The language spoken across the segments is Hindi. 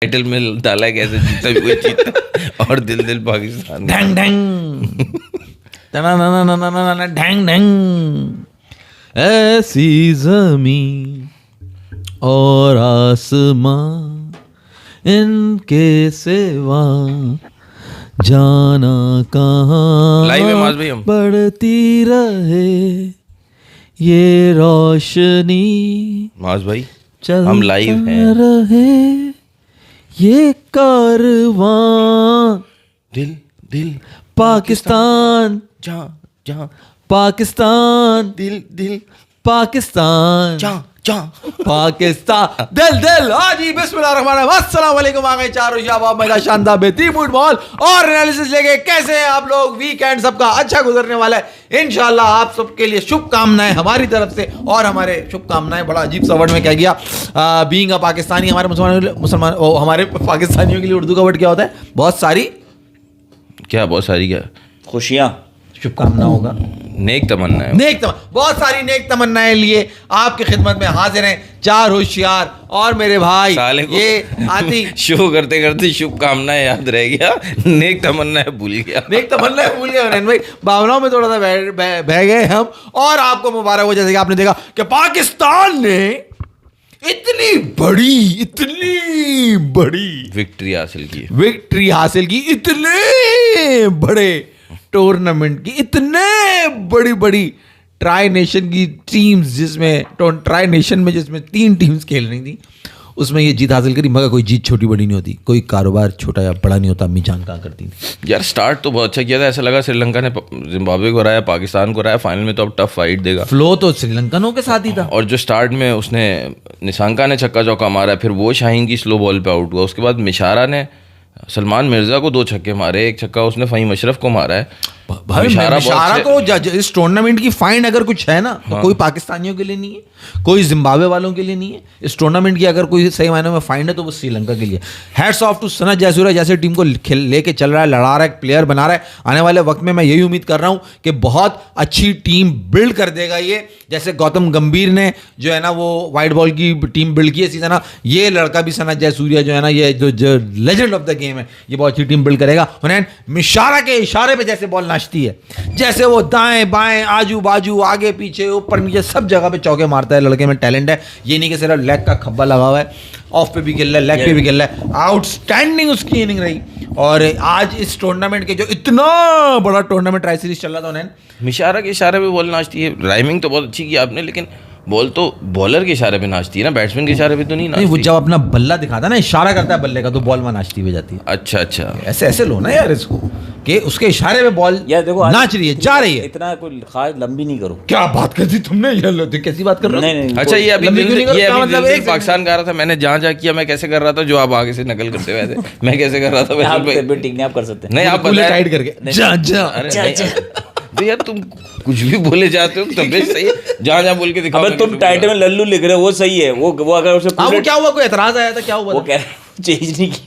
टाइटल में डाला कैसे जीता भी कोई जीता और दिल दिल पाकिस्तान ढंग ढंग ढंग ढंग ऐसी जमीन और आसमां इनके सिवा जाना कहाँ लाइव है माज भाई हम बढ़ती रहे ये रोशनी माज भाई चलता हम लाइव हैं रहे ये कारवां दिल दिल पाकिस्तान जहाँ जहाँ पाकिस्तान दिल दिल पाकिस्तान जहाँ जहाँ पाकिस्तान दिल दिल हाँ जी बिस्मिल्लाहिर्रहमानिर्रहीम अस्सलाम वालेकुम आ गए चारों शाबाब मजा शानदार बेहतरीन फुट बॉल और एनालिसिस लेके कैसे हैं आप लोग। वीकेंड सबका अच्छा गुजरने वाला है इंशाल्लाह। आप सबके लिए शुभकामनाएं हमारी तरफ से और हमारे शुभकामनाएं बड़ा अजीब सा वर्ड में कह गया बीइंग अ पाकिस्तानी हमारे मुसलमान हमारे पाकिस्तानियों के लिए उर्दू का वर्ड क्या होता है? बहुत सारी क्या बहुत सारी क्या खुशियाँ शुभकामनाओं का नेक तमन्ना है बहुत सारी नेक तमन्नाएं लिए आपकी खिदमत में हाजिर हैं चार होशियार और मेरे भाई साले को ये आती शो करते करते शुभकामनाएं याद रह गया, नेक तमन्नाएं भूल गया। नेक तमन्नाएं भूल गए नैन भाई, भावनाओं में थोड़ा सा बह गए हम। और आपको मुबारक हो जैसे कि आपने देखा कि पाकिस्तान ने इतनी बड़ी विक्ट्री हासिल की इतने बड़े टूर्नामेंट की, इतने बड़ी ट्राई नेशन की टीम्स जिसमें ट्राई नेशन में जिसमें 3 टीम्स खेल रही थी उसमें ये जीत हासिल करी। मगर कोई जीत छोटी बड़ी नहीं होती, कोई कारोबार छोटा या बड़ा नहीं होता। अम्मी जान कहाँ करती थी यार। स्टार्ट तो बहुत अच्छा किया था, ऐसा लगा श्रीलंका ने जिम्बाब्वे को हराया, पाकिस्तान को हराया, फाइनल में तो अब टफ फाइट देगा। फ्लो तो श्रीलंकनों के साथ ही था। और जो स्टार्ट में उसने निशांका ने छक्का चौका मारा, फिर वो शाहीन की स्लो बॉल पे आउट हुआ, उसके बाद मिशारा ने सलमान मिर्जा को 2 छक्के मारे, एक छक्का उसने फ़हीम अशरफ को मारा है। मिशारा को इस टूर्नामेंट की फाइंड अगर कुछ है ना तो कोई पाकिस्तानियों के लिए नहीं है, कोई जिम्बाब्वे वालों के लिए नहीं है। इस टूर्नामेंट की अगर कोई सही मायनों में फाइंड है तो वो श्रीलंका के लिए। Hats off to Sanath Jayasuriya जैसे टीम को लेके चल रहा है, लड़ा रहा है, प्लेयर बना रहा है। आने वाले वक्त में मैं यही उम्मीद कर रहा हूं कि बहुत अच्छी टीम बिल्ड कर देगा ये। जैसे गौतम गंभीर ने जो है ना वो वाइट बॉल की टीम बिल्ड की है सीधा ना, ये लड़का भी सनत जयसूर्या जो है ना ये जो लेजेंड ऑफ द गेम है ये बहुत अच्छी टीम बिल्ड करेगा। हुनैन मिशारा के इशारे पे जैसे बॉल नाचती है, जैसे वो दाएं बाएं आजू बाजू आगे पीछे ऊपर नीचे सब जगह पे चौके मारता है। लड़के में टैलेंट है, ये नहीं कि सिर्फ लेग का खब्बा लगा हुआ है, ऑफ पे भी खेल रहा है, लेग पे भी खेल रहा है। आउटस्टैंडिंग उसकी इनिंग रही। और आज इस टूर्नामेंट के जो इतना बड़ा टूर्नामेंट ट्राई सीरीज चल रहा था उन्हें मिशारा के इशारे पे बॉल नाचती है। राइमिंग तो बहुत अच्छी की आपने, लेकिन बॉल तो बॉलर के इशारे पे नाचती है ना, बैट्समैन के इशारे पे तो नहीं नाचती। वो जब अपना बल्ला दिखाता है ना, इशारा करता है बल्ले का, तो बॉल वहां नाचती हुई जाती है। अच्छा अच्छा, ऐसे लो ना यार इसको कि उसके इशारे पे बॉल नाच रही है, जा रही है। इतना कोई खास लंबी नहीं करो। क्या बात कर दी तुमने, ये कैसी बात कर रहे हो? नहीं अच्छा ये अभी मतलब पाकिस्तान का रहा था, मैंने जहाँ किया मैं कैसे कर रहा था, जो आप आगे से नकल करते हुए थे मैं कैसे कर रहा था। ठीक नहीं आप कर सकते नहीं, आप टाइट करके तो यार तुम कुछ भी बोले जाते हो तबीयत सही है, जहाँ बोल के दिखाओ। तुम टाइटल में लल्लू लिख रहे हो वो सही है। वो अगर उसे वो क्या हुआ, कोई एतराज आया था, क्या हुआ? वो कह रहे चेंज नहीं की।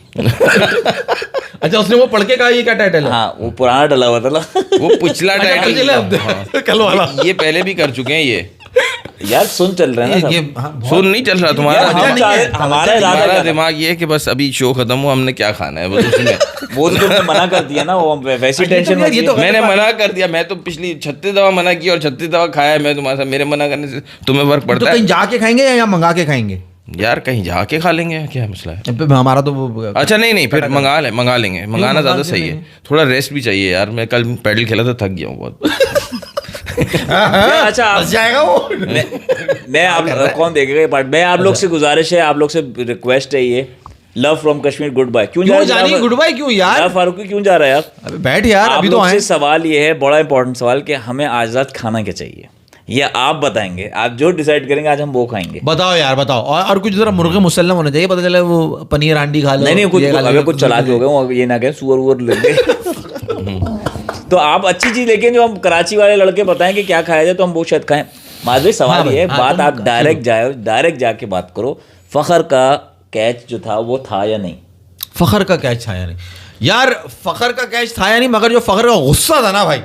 अच्छा उसने वो पढ़ के कहा ये क्या टाइटल है? हाँ वो पुराना डला हुआ था ना, वो पिछला टाइटल कल वाला। ये पहले भी कर चुके हैं ये। यार सुन चल रहा है ना, सुन नहीं चल रहा तुम्हारा। हमारा दिमाग ये है कि बस अभी शो खत्म हुआ, हमने क्या खाना है बस उसमें। वो तो तुमने मना कर दिया ना, वो वैसी टेंशन मैंने मना कर दिया। मैं तो पिछली 36 दफा मना किया और 36 दफा खाया है मैं तुम्हारे साथ। मेरे मना करने से तुम्हें फर्क पड़ता है? कहीं जाके खाएंगे या मंगा के खाएंगे? यार कहीं जाके खा लेंगे, क्या मसला है? हमारा तो अच्छा नहीं फिर मंगा लेंगे। मंगाना ज्यादा सही है, थोड़ा रेस्ट भी चाहिए यार। मैं कल पैडल खेला था, थक गया हूँ बहुत। अच्छा आप जाएगा वो। मैं आप कौन देखेगा ये पार्ट? मैं आप लोग से गुजारिश है, आप लोग से रिक्वेस्ट है, ये love from Kashmir good bye क्यों जा रहा है? गुड बाय क्यों यार? फारूकी क्यों जा रहा है यार? अबे बैठ यार, अभी तो आए। सवाल ये है, बड़ा इंपॉर्टेंट सवाल, कि हमें आज रात खाना क्या चाहिए? ये आप बताएंगे, आप जो डिसाइड करेंगे आज हम वो खाएंगे। बताओ यार बताओ। और कुछ जरा मुर्गे मुसल्लम होने चाहिए, पता चले वो पनीर हांडी खा लो। नहीं कुछ अगर कुछ चला के हो गए, ये ना कहें सुअर वुअर लेके। तो आप अच्छी चीज लेके जो हम कराची वाले लड़के बताएं कि क्या खाया जाए तो हम वो शायद खाएं। माधवी सवाल ये है, बात आप डायरेक्ट जाके बात करो। फखर का कैच जो था वो था या नहीं? फखर का कैच था या नहीं यार? फखर का कैच था या नहीं, मगर जो फखर का गुस्सा था ना भाई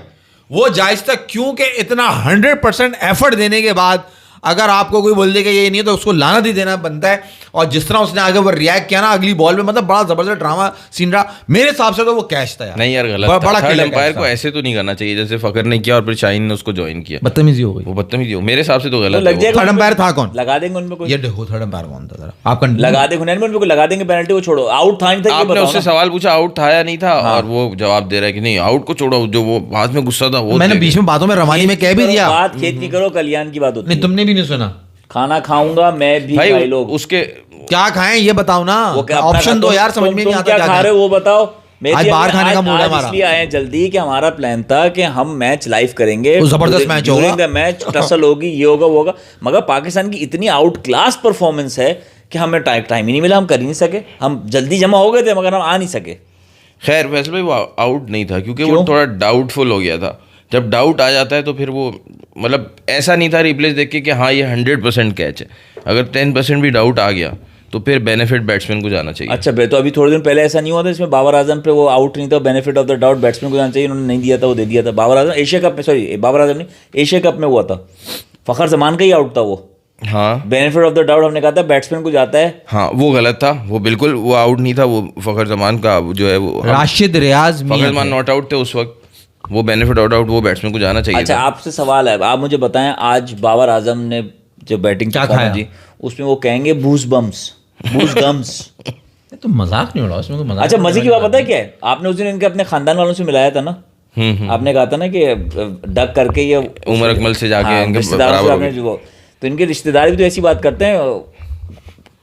वो जायज था, क्योंकि इतना 100% एफर्ट देने के बाद अगर आपको कोई बोल दे कि ये नहीं है तो उसको लानत ही देना बनता है। और जिस तरह उसने आगे वो रिएक्ट किया ना अगली बॉल में, मतलब बड़ा जबरदस्त ड्रामा सीन रहा मेरे हिसाब से। तो वो कैच था यार, नहीं यार गलत बड़ा था। थर्ड clear एम्पायर catch को था। ऐसे तो नहीं करना चाहिए जैसे फकर ने किया और फिर शाहीन ने उसको ज्वाइन किया। बदतमीजी हो गई। वो बदतमीजी हो मेरे हिसाब से तो गलत लग है वो। जाएगा थर्ड उनपे, एम्पायर था कौन? लगा देंगे उनमें कोई, ये देखो थर्ड एम्पायर कौन था जरा आपका लगा देंगे हुनैन में उनको लगा देंगे पेनल्टी, वो छोड़ो आउट था नहीं था ये आपने बताओ उससे ना। सवाल पूछा आउट था या नहीं था, और वो जवाब दे रहा है कि नहीं आउट को छोड़ो, जो वो बाद में गुस्सा था वो मैंने दे बीच में बातों में रवानी में कह भी दिया। बात खेत की करो, कल्याण की बात होती नहीं है। तुमने भी नहीं सुना। खाना खाऊंगा मैं भी भाई भाई लोग, उसके क्या खाएं ये बताओ ना, वो क्या अपना ऑप्शन दो यार, समझ में नहीं आता क्या खा रहे हो वो बताओ। आज बाहर खाने का मूड है हमारा। इसलिए आए जल्दी कि हमारा प्लान था कि हम मैच लाइव करेंगे, वो जबरदस्त मैच होगा। मैच टसल होगी, ये होगा वो होगा, मगर पाकिस्तान की इतनी आउट क्लास परफॉर्मेंस है कि हमें टाइम ही नहीं मिला, हम कर ही नहीं सके, हम जल्दी जमा हो गए थे मगर हम आ नहीं सके। खैर वैसे भाई वो आउट नहीं था क्योंकि वो थोड़ा डाउटफुल हो गया था। जब डाउट आ जाता है तो फिर वो मतलब ऐसा नहीं था रिप्लेस देख के कि हाँ ये 100% कैच है। अगर 10% भी डाउट आ गया तो फिर बेनिफिट बैट्समैन को जाना चाहिए। अच्छा बे, तो अभी थोड़े दिन पहले ऐसा नहीं हुआ था इसमें बाबर आजम पे वो आउट नहीं था, benefit of the doubt batsman को जाना चाहिए, उन्होंने नहीं दिया था, वो दे दिया था। बाबर आजम एशिया कप में, सॉरी बाबर आजम नहीं, एशिया कप में हुआ था, फखर जमान का ही आउट था वो। हाँ बेनिफिट ऑफ द डाउट हमने कहा था बैट्समैन को जाता है। हाँ वो गलत था, वो बिल्कुल वो आउट नहीं था। वो फखर जमान का जो है वो राशिद रियाज फखर जमान नॉट आउट थे उस वक्त, वो बेनिफिट ऑफ डाउट वो बैट्समैन को जाना चाहिए अच्छा था। आपसे सवाल है, आप मुझे बताएं आज बाबर आजम ने जो बैटिंग क्या खाया? जी उसमें वो कहेंगे बूस गम्स। तो मजाक नहीं उड़ाओ इसमें, कोई मजाक अच्छा नहीं मजे की बात पता है क्या है, आपने उस दिन इनके अपने खानदान वालों से मिलाया था ना, आपने कहा था ना कि डक करके ये उमर अकमल से जाके हाँ, इनके रिश्तेदारों से बराबर हो आपने गए। जो, तो इनके रिश्तेदार भी तो ऐसी बात करते हैं,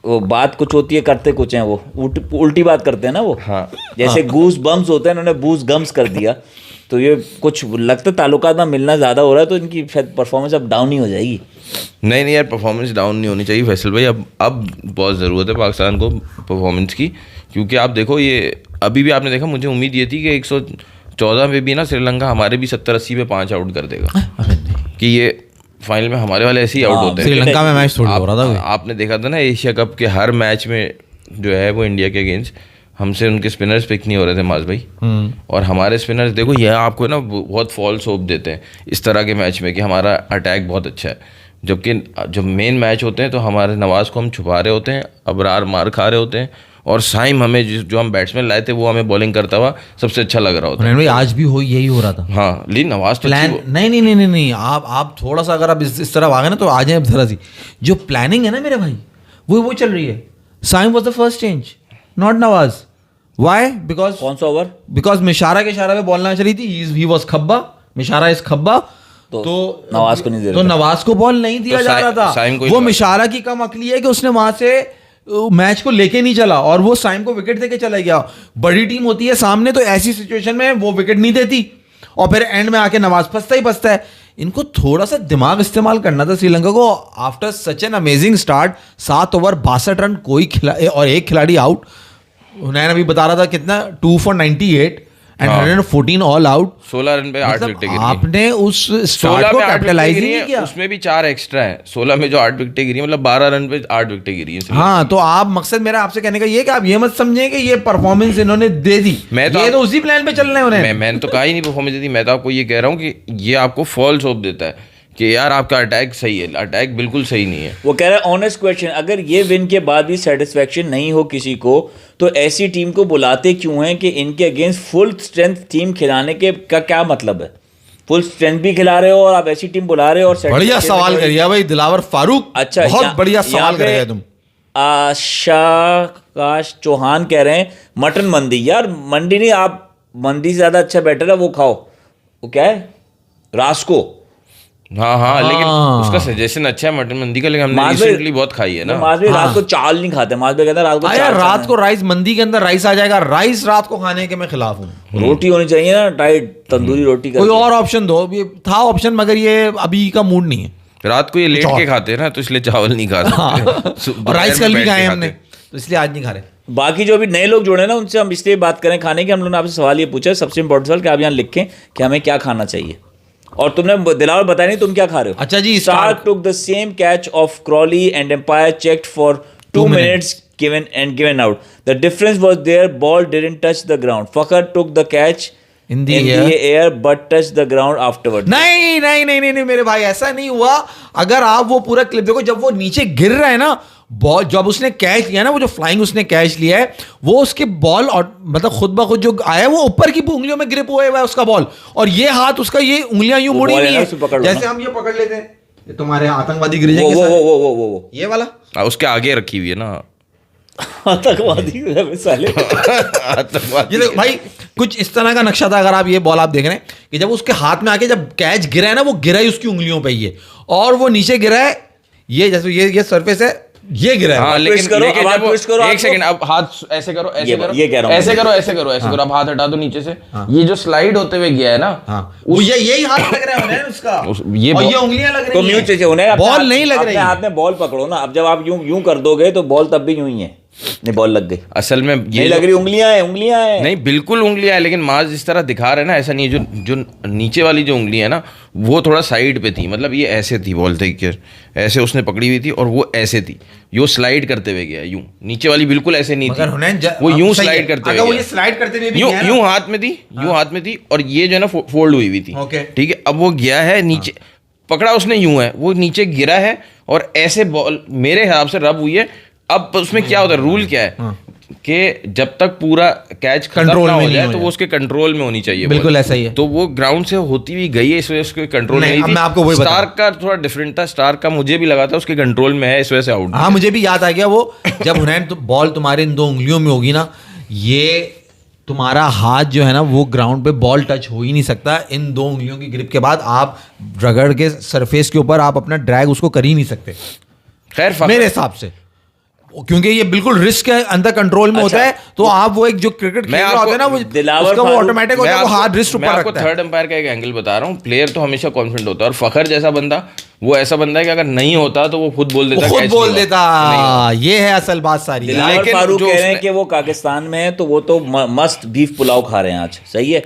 वो बात कुछ होती है करते कुछ हैं, वो उल्टी बात करते हैं ना वो। हाँ। जैसे गूस बम्स होते हैं, इन्होंने बूस गम्स कर दिया, तो ये कुछ लगता है ताल्लुकात में मिलना ज़्यादा हो रहा है, तो इनकी शायद परफॉर्मेंस अब डाउन ही हो जाएगी। नहीं यार परफॉर्मेंस डाउन नहीं होनी चाहिए फैसल भाई। अब बहुत ज़रूरत है पाकिस्तान को परफॉर्मेंस की, क्योंकि आप देखो ये अभी भी आपने देखा, मुझे उम्मीद ये थी कि 114 में भी ना श्रीलंका हमारे भी 70-80 पे 5 आउट कर देगा, कि ये फाइनल में हमारे वाले ऐसे ही आउट होते हैं। श्रीलंका में मैच थोड़ी हो रहा था कोई। आपने देखा था ना एशिया कप के हर मैच में जो है वो इंडिया के अगेंस्ट हमसे उनके स्पिनर्स पिक नहीं हो रहे थे माज भाई। और हमारे स्पिनर्स देखो ये आपको ना बहुत फॉल्स होप देते हैं इस तरह के मैच में कि हमारा अटैक बहुत अच्छा है, जबकि जब मेन मैच होते हैं तो हमारे नवाज़ को हम छुपा रहे होते हैं, अबरार मार खा रहे होते हैं, और साइम हमें जो हम बैट्समैन लाए थे वो हमें बॉलिंग करता हुआ सबसे अच्छा लग रहा होता है। भाई आज भी हो यही हो रहा था। हाँ लेकिन नवाज तो प्लान नहीं आप थोड़ा सा अगर आप इस तरफ आ गए ना तो आ जाए जरा सी। जो प्लानिंग है ना मेरे भाई वो चल रही है। Saim was the first change not Nawaz. Why? Because कौन सा ओवर? बिकॉज मिशारा के इशारा पे बॉल ना चली थी, he was Khanna, Mishara is खब्बा, तो नवाज को नहीं दे रहा तो था। नवाज को बॉल नहीं दिया जा रहा साइम को था। ही वो लगा। मिशारा की कम अकली है कि उसने वहां से मैच को लेके नहीं चला और वो साइम को विकेट देके चला गया। बड़ी टीम होती है सामने तो ऐसी सिचुएशन में वो विकेट नहीं देती और फिर एंड में आके नवाज फंसता है। इनको थोड़ा सा दिमाग इस्तेमाल करना था श्रीलंका को। After such an amazing start, 7 over 62 run, कोई और एक खिलाड़ी आउट। हुनैन अभी बता रहा था कितना 2 for 98 and 114 all out. 16 run पे 8 विकेटें गिरी। आपने उस 16 स्टार्ट को में 8 कैपिटलाइज विकेटें ही गिरी नहीं हैं, किया। उसमें भी 4 एक्स्ट्रा है। 16 में जो 8 विकेटें गिरी हैं, मतलब 12 रन पे 8 विकेटें गिरी हैं। हाँ तो आप मकसद मेरा आपसे कहने का ये कि आप ये मत समझें कि ये परफॉर्मेंस इन्होंने दे दी, ये तो उसी प्लान पे चल रहे हैं उन्हें। मैंने तो कहा ही नहीं परफॉर्मेंस दी। मैं तो आपको ये कह रहा हूँ कि ये आपको फॉल्स होप देता है कि यार आपका अटैक सही है, अटैक बिल्कुल सही नहीं है। वो कह रहा है ऑनेस्ट क्वेश्चन, अगर ये विन के बाद भी सेटिस्फेक्शन नहीं हो किसी को तो ऐसी टीम को बुलाते क्यों हैं कि इनके अगेंस्ट फुल स्ट्रेंथ टीम खिलाने के का क्या मतलब है? फुल स्ट्रेंथ भी खिला रहे हो और आप ऐसी टीम बुला रहे हो और बढ़िया सवाल करिए भाई दिलावर फारूक। अच्छा बहुत बढ़िया सवाल कर रहे हैं तुम। आकाश चौहान कह रहे हैं मटन मंदी। यार मंडी नहीं, आप मंदी से ज्यादा अच्छा बेटर है वो खाओ। वो क्या है? रास्को। हाँ लेकिन उसका सजेशन अच्छा है मटन मंदी का, लेकिन हमने रिसेंटली बहुत खाई है ना। माज भाई रात को चावल नहीं खाते। माज भाई कहता है रात को यार रात को राइस, मंदी के अंदर राइस आ जाएगा। राइस रात को खाने के मैं खिलाफ हूँ। रोटी होनी चाहिए ना, टाइट तंदूरी रोटी का। कोई और ऑप्शन दो। ये था ऑप्शन मगर ये अभी का मूड नहीं है। रात को ये लेट के खाते हैं ना तो इसलिए चावल नहीं खा सकते। और राइस कल भी खाए हमने तो इसलिए आज नहीं खा रहे। बाकी जो अभी नए लोग जुड़े ना उनसे हम इसलिए बात करें खाने की। हम लोगों ने आपसे सवाल ये पूछा, सबसे इंपॉर्टेंट सवाल कि आप यहाँ लिखें कि हमें क्या खाना चाहिए, और तुमने दिलावर बताया नहीं तुम क्या खा रहे हो। अच्छा जी, Stark took the same catch of Crawley and Empire checked for 2 minutes given out. The difference was their ball didn't touch the ground. Fakhar took the catch In the air but touch the ground afterward. नहीं नहीं नहीं नहीं नहीं मेरे भाई, ऐसा नहीं हुआ। अगर आप वो पूरा क्लिप देखो, जब वो नीचे गिर रहा है ना, बॉल जब उसने कैच लिया ना, वो जो फ्लाइंग उसने कैच लिया है, वो उसके बॉल और मतलब खुद ब खुद जो आया वो ऊपर की उंगलियों में ग्रिप हुआ है उसका बॉल, और ये हाथ उसका, ये उंगलियां यूं मुड़ी नहीं है जैसे हम ये पकड़ लेते हैं, ये तुम्हारे आतंकवादी गिर जाएंगे। वो ये वाला उसके आगे रखी हुई है ना आतंकवादी साले। ये देखो भाई, कुछ इस तरह का नक्शा था। अगर आप ये बॉल आप देख रहे हैं कि जब उसके हाथ में आके जब कैच गिरा है ना, वो गिरा है उसकी उंगलियों पे ये, और वो नीचे गिरा है, ये जैसे ये सरफेस है, ये गिरा है। हाँ, लेकिन ट्विस्ट करो, लेकिन अब जब ट्विस्ट करो, एक सेकंड, अब हाथ ऐसे करो, ऐसे करो, ये कह रहा हूं ऐसे करो, ऐसे करो, ऐसे करो, अब हाथ हटा दो नीचे से, ये जो स्लाइड होते हुए गया है ना, वो यही हाथ लग रहा है उसका, ये और ये उंगलियां लग तो रही म्यूट हैं, चाहिए उन्हें, बॉल नहीं लग रही। हाथ में बॉल पकड़ो ना, अब जब आप यूं कर दोगे तो बॉल तब भी यूं ही है, नहीं बॉल लग गई, असल में नहीं लग रही, उंगलियां हैं नहीं, बिल्कुल उंगलियां है, लेकिन माज जिस तरह दिखा रहे हैं ना, ऐसा नहीं है। जो नीचे वाली जो उंगली है ना, वो थोड़ा साइड पे थी, मतलब ये ऐसे थी, बोलते कि ऐसे उसने पकड़ी हुई थी, और वो ऐसे थी, यो स्लाइड करते हुए गया यूं, नीचे वाली बिल्कुल ऐसे नहीं थी, वो यूं स्लाइड करते हुए, वो ये स्लाइड करते हुए यूं हाथ में थी, यूं हाथ में थी, और ये जो है ना फोल्ड हुई थी, ठीक है। अब वो गया है नीचे, पकड़ा उसने यूं है, वो नीचे गिरा है, और ऐसे बॉल मेरे हिसाब से रब हुई है। अब उसमें क्या होता है, रूल क्या है कि जब तक पूरा कैच कंट्रोल में हो जाए तो वो उसके कंट्रोल में होनी चाहिए, बिल्कुल ऐसा ही है। तो वो ग्राउंड से होती हुई गई है, इस वजह से उसके कंट्रोल में नहीं थी। मैं आपको वही स्टार्क का थोड़ा डिफरेंट था, स्टार्क का मुझे भी लगा था उसके कंट्रोल में है, इस वजह से आउट। हाँ, मुझे भी याद आ गया वो, जब हुनैन बॉल तुम्हारे इन दो उंगलियों में होगी ना, ये तुम्हारा हाथ जो है ना, वो ग्राउंड पे बॉल टच हो ही नहीं सकता। इन दो उंगलियों की ग्रिप के बाद आप रगड़ के सरफेस के ऊपर आप अपना ड्रैग उसको कर ही नहीं सकते, खैर मेरे हिसाब से, क्योंकि ये बिल्कुल रिस्क है, अंदर कंट्रोल में होता है। तो आप वो एक जो क्रिकेट खेल रहा होता है ना, वो उसका वो ऑटोमेटिक होता है, वो हाथ रिस्ट ऊपर रखता है। मैं आपको थर्ड एम्पायर का एक एंगल बता रहा हूँ। प्लेयर तो हमेशा कॉन्फिडेंट होता है, और फखर जैसा बंदा वो ऐसा बंदा है कि अगर नहीं होता तो वो खुद बोल देता, ये है असल बात सारी। लेकिन फारूक कह रहे हैं कि वो पाकिस्तान में है तो वो तो मस्त बीफ पुलाव खा रहे हैं आज, सही है।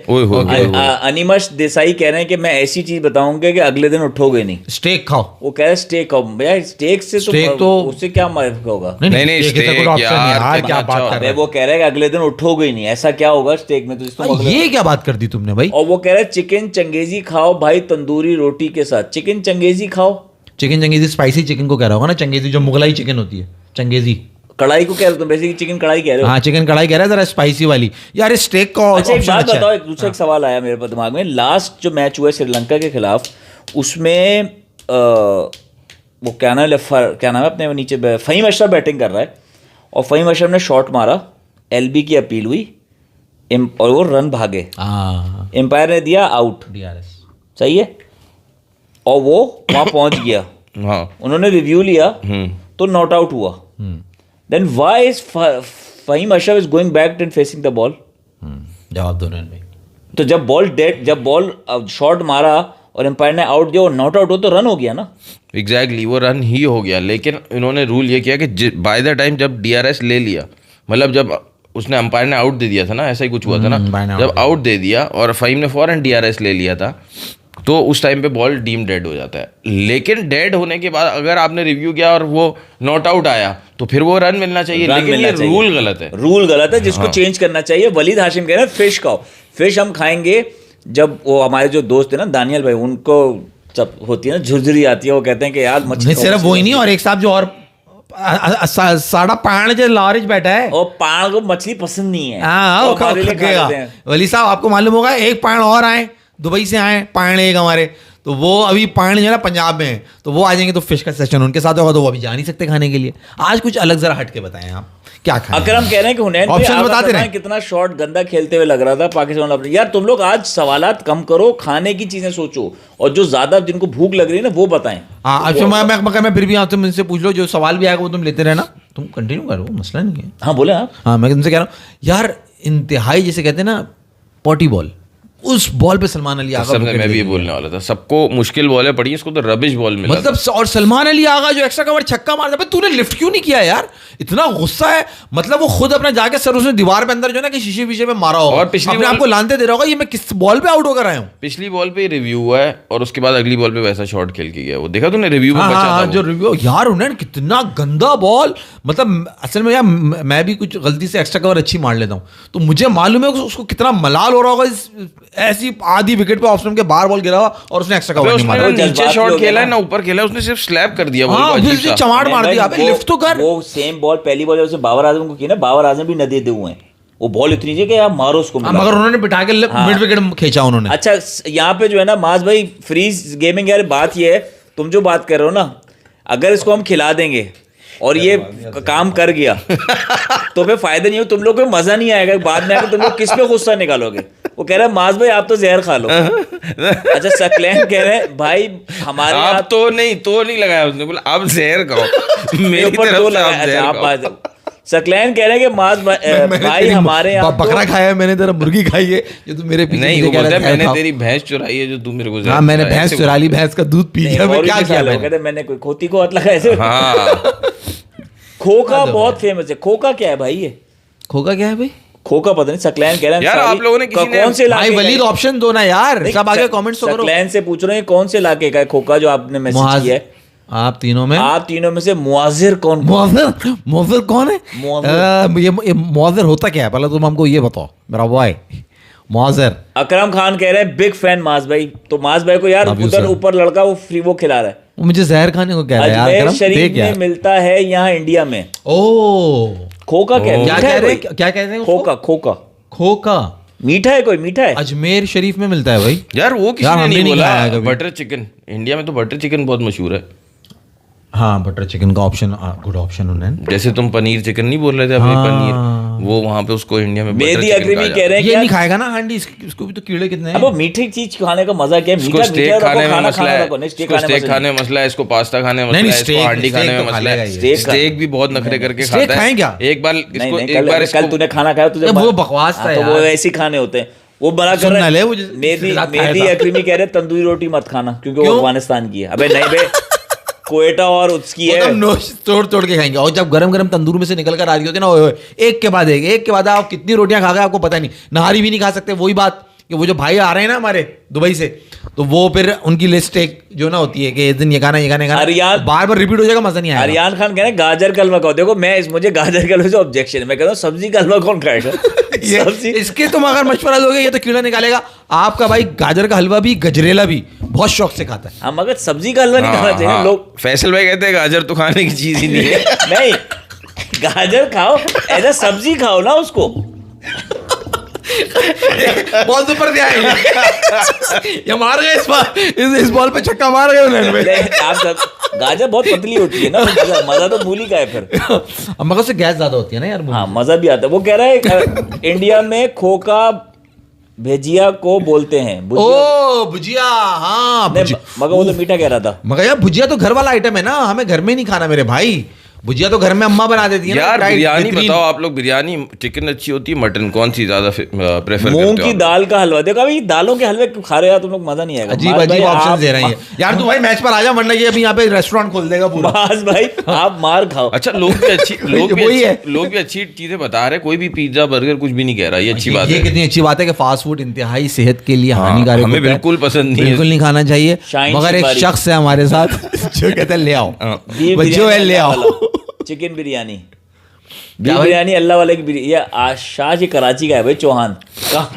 अनिमश देसाई कह रहे हैं कि मैं ऐसी चीज बताऊंगा कि अगले दिन उठोगे नहीं, स्टेक खाओ। वो कह रहे स्टेक खाओ। भैया स्टेक से तो उससे क्या होगा? नहीं स्टेक यार, क्या बात कर रहे हैं? वो कह रहे हैं कि अगले दिन उठोगे ही नहीं, ऐसा क्या होगा स्टेक में? तो ये क्या बात कर दी तुमने भाई? और वो कह रहे हैं चिकन चंगेजी खाओ भाई तंदूरी रोटी के साथ, चिकन चंगेजी खाओ। चिकन चंगेजी स्पाइसी चिकन को कह रहा होगा ना, चंगेजी जो मुगलाई चिकन होती है, चंगेजी कढ़ाई को कह रहे हो तुम, बेसिकली चिकन कढ़ाई कह रहे हो। हाँ, चिकन कढ़ाई कह रहा है, जरा स्पाइसी वाली यार। स्टेक का अच्छा एक बात बताओ, एक दूसरा एक सवाल आया मेरे दिमाग में। लास्ट जो मैच हुआ श्रीलंका के खिलाफ, उसमें वो क्या नाम है अपने नीचे फ़हीम अशरफ बैटिंग कर रहा है, और फ़हीम अशरफ ने शॉट मारा, एलबी की अपील हुई और वो रन भागे, एम्पायर ने दिया आउट, DRS सही है, और वो वहां पहुंच गया। उन्होंने रिव्यू लिया तो नॉट आउट हुआ। Then why is Faheem Ashraf is going back and facing the ball? जवाब दो भाई। तो जब बॉल शॉट मारा और एम्पायर ने आउट दिया और नॉट आउट हो तो रन हो गया ना। एग्जैक्टली वो रन ही हो गया, लेकिन इन्होंने रूल ये किया कि बाय द टाइम जब DRS ले लिया, मतलब जब उसने अंपायर ने आउट दे दिया था ना, ऐसा ही कुछ हुआ था ना, जब आउट दे दिया और फ़हीम ने फौरन DRS ले लिया था, तो उस टाइम पे बॉल डीम डेड हो जाता है। लेकिन डेड होने के बाद अगर आपने रिव्यू किया और वो नॉट आउट आया तो फिर वो रन मिलना चाहिए, लेकिन ये रूल गलत है, रूल गलत है, जिसको चेंज करना चाहिए। वलीद हाशिम कह रहे हैं फिश खाओ, फिश हम खाएंगे। जब वो हमारे जो दोस्त है ना दानियल भाई, उनको जब होती है ना झुरझुरी आती है, वो कहते हैं कि यार मछली, सिर्फ वो ही नहीं, और एक साहब जो और साड़ा पाण जो लॉरेज बैठा है, और पाण को मछली पसंद नहीं है। वली साहब आपको मालूम होगा, एक पाण और आए दुबई से आए, पाण एक हमारे, तो वो अभी पाण जो है ना पंजाब में है, तो वो आ जाएंगे तो फिश का सेशन उनके साथ होगा, तो वो अभी जा नहीं सकते खाने के लिए। आज कुछ अलग जरा हट के बताएं आप क्या खाएं। अकरम कह रहे हैं कि हुनैन ऑप्शन बताते रहे, कितना शॉट गंदा खेलते हुए लग रहा था पाकिस्तान वाला। यार तुम लोग आज सवालात कम करो, खाने की चीजें सोचो, और जो ज्यादा जिनको भूख लग रही है ना वो बताएं। हाँ, अच्छा मैं फिर भी आपसे मुझसे पूछ लो, जो सवाल भी आएगा वो तुम लेते रहना, तुम कंटिन्यू करो, मसला नहीं है। हाँ बोले आप। हाँ, मैं तुमसे कह रहा हूँ यार, इंतहाई जैसे कहते हैं ना पॉटी बॉल, उस बॉल पे सलमान अली आगा सबने, मैं भी ये बोलने वाला था, सबको मुश्किल बॉलें पड़ी, इसको तो रबिश बॉल मिला मतलब और सलमान अली आगा जो एक्स्ट्रा कवर छक्का मारता है, तूने लिफ्ट क्यों नहीं किया यार? इतना गुस्सा है, मतलब वो खुद अपना जाके सर उसने दीवार पे अंदर जो ना कि शीशे पीछे में मारा होगा, और पिछली अपने आपको लानते दे रहा होगा, ये मैं किस बॉल पे आउट होकर आया हूँ। पिछली बॉल पे रिव्यू हुआ है और उसके बाद अगली बॉल पे वैसा शॉट खेल के गया, वो देखा तूने रिव्यू में बचा था जो रिव्यू यार उन्हें कितना गंदा बॉल, मतलब असल में यार मैं भी कुछ गलती से एक्स्ट्रा कवर अच्छी मार लेता हूँ, तो मुझे मालूम है उसको कितना मलाल हो रहा होगा ऐसी आधी विकेट पे ऑफ स्टंप के बाहर बॉल गिरा हुआ और उसने एक्स्ट्रा कवर नहीं मारा। नीचे शॉट खेला है ना ऊपर खेला, उसने सिर्फ स्लैप कर दिया बॉल को, अजीब सा चमाट मार दिया। अबे लिफ्ट तो कर। वो सेम बॉल पहली बॉल उसने बाबर आजम को की ना, बाबर आजम भी न देते हुए हैं, वो बॉल इतनी है कि आप मारो उसको, मगर उन्होंने बिठा के मिड विकेट खींचा उन्होंने। अच्छा यहाँ पे जो है ना माज भाई, फ्रीज गेमिंग यार, बात ये है, तुम जो बात कर रहे हो ना, अगर इसको हम खिला देंगे और ये काम कर गया तो फिर फायदा नहीं हो, तुम लोग को मजा नहीं आएगा, बाद में आकर तुम लोग किस पे गुस्सा निकालोगे। वो कह रहा है माज भाई आप तो जहर खा लो। अच्छा सकलैन कह रहे हैं भाई हमारे आप तो नहीं लगाया उसने, बोला आप जहर खाओ मेरे ऊपर दो लगाया। अच्छा आप बात सकलैन कह रहे हैं कि माज भाई हमारे यहाँ बकरा खाया है मैंने, तेरा मुर्गी खाई है, ये तो मेरे पीछे नहीं, वो बोलता है मैंने तेरी भैंस चुराई है जो तू मेरे को। हाँ मैंने भैंस चुरा ली, भैंस का दूध पी गया, मैं क्या किया? कहते मैंने कोई खोती को हाथ लगाया। हाँ खोखा बहुत फेमस है। खोखा क्या है भाई? ये खोखा क्या है भाई? खोखा पता नहीं, सकलैन कह रहे हैं यार आप लोगों ने किसी ने कौन से भाई वलीद ऑप्शन दो ना यार, सब आगे कमेंट्स तो करो। सकलैन से पूछ रहे हैं कौन से इलाके का है खोखा जो आपने मैसेज किया है? आप तीनों में से मुआजिर कौन? मुआजिर कौन है? ये मुआजिर होता क्या है पहले तुम हमको ये बताओ मेरा भाई। मुआजिर अकरम खान कह रहे हैं बिग फैन माज भाई, तो माज भाई को यार उधर ऊपर लड़का वो फ्री वो खिला रहा है, वो मुझे जहर खाने को कह रहा है यार। अजमेर शरीफ में मिलता है यहाँ इंडिया में। ओ खोखा क्या कह रहे हैं? क्या कहते हैं? खोखा मीठा है, कोई मीठा है? अजमेर शरीफ में मिलता है भाई। यार वो किसी ने नहीं बोला खाया कभी। बटर चिकन, इंडिया में तो बटर चिकन बहुत मशहूर है। हाँ बटर चिकन का ऑप्शन गुड ऑप्शन उन्होंने, जैसे तुम पनीर चिकन नहीं बोल रहे थे अभी, पनीर वो वहाँ पे उसको इंडिया में मेहदी अकरमी कह रहे हैं ये नहीं खाएगा ना हांडी, इसको भी तो कीड़े कितने हैं। अब मीठी चीज खाने का मजा क्या है? इसको स्टेक खाने में मसला है, स्टेक खाने में मसला है, इसको पास्ता खाने में मसला है, इसको हांडी खाने में मसला है। स्टेक भी बहुत नखरे करके खाता है। क्या एक बार कल तूने खाना खाया तुझे वो बकवास था, तो वो ऐसे खाने होते हैं, वो बना कर रहे हैं। मेहदी अकरमी कह रहे तंदूरी रोटी मत खाना क्योंकि वो अफगानिस्तान की है। अबे नहीं बे, कोयटा और उसकी है, तोड़ के खाएंगे। और जब गरम गरम तंदूर में से निकल कर आ रही होती है ना, एक के बाद आप कितनी रोटियां खा गए आपको पता नहीं, नहारी भी नहीं खा सकते। वही बात कि वो जो भाई आ रहे हैं ना हमारे दुबई से, तो वो फिर उनकी लिस्ट एक जो ना होती है कि इस दिन ये खाना बार बार रिपीट हो जाएगा, मजा नहीं आएगा। अरियान खान कह रहे हैं गाजर का हलवा खाओ। देखो मुझे गाजर के हलवे से ऑब्जेक्शन है, मैं कहता हूँ सब्जी का हलवा कौन खाएगा? इसके तुम अगर मशवरा दोगे ये तो कीड़ा निकालेगा। आपका भाई गाजर का हलवा भी गजरेला भी बहुत शौक से खाता है। हाँ मगर सब्जी का हलवा नहीं खाना चाहिए लोग। फैसल भाई कहते हैं गाजर तो खाने की चीज ही नहीं है। नहीं गाजर खाओ, ऐसा सब्जी खाओ ना उसको। बॉल तो ऊपर दिया ये मार गए इस बॉल पे छक्का मार गए उन्होंने। आप सब गाजर बहुत पतली होती है ना, मजा तो मूली का है फिर। मगर से गैस ज्यादा होती है ना यार। हाँ मजा भी आता है। वो कह रहा है इंडिया में खोखा भेजिया को बोलते हैं। ओ भुजिया, हाँ मगर वो तो मीठा कह रहा था। मगर यार भुजिया तो घर वाला आइटम है ना, हमें घर में नहीं खाना मेरे भाई। भुजिया तो घर में अम्मा बना देती है यार। बिरयानी बताओ आप लोग, बिरयानी चिकन अच्छी होती है मटन, कौन सी ज्यादा प्रेफर करते हो? मूंग की दाल का हलवा। देखो अभी दालों के हलवे क्यों खा रहे हो तुम लोग, मजा नहीं आएगा। अजीब ऑप्शन दे रहे हैं यार। तू भाई मैच पर आ जा, वरना ये अभी यहाँ पे रेस्टोरेंट खोल देगा पूरा। बस भाई आप मार खाओ। अच्छा लोग भी अच्छी चीजें बता रहे, कोई भी पिज्जा बर्गर कुछ भी नहीं कह रहा, ये अच्छी बात है। ये कितनी अच्छी बात है कि फास्ट फूड इंतहाई सेहत के लिए हानिकारक, हमें बिल्कुल पसंद नहीं है, बिल्कुल नहीं खाना चाहिए। मगर एक शख्स है हमारे साथ जो कहते हैं ले आओ बच्चों है, ले आओ चिकन बिरयानी। बिरयानी अल्लाह वाले की बिरयानी। ये आशाज कराची का है भाई, चौहान।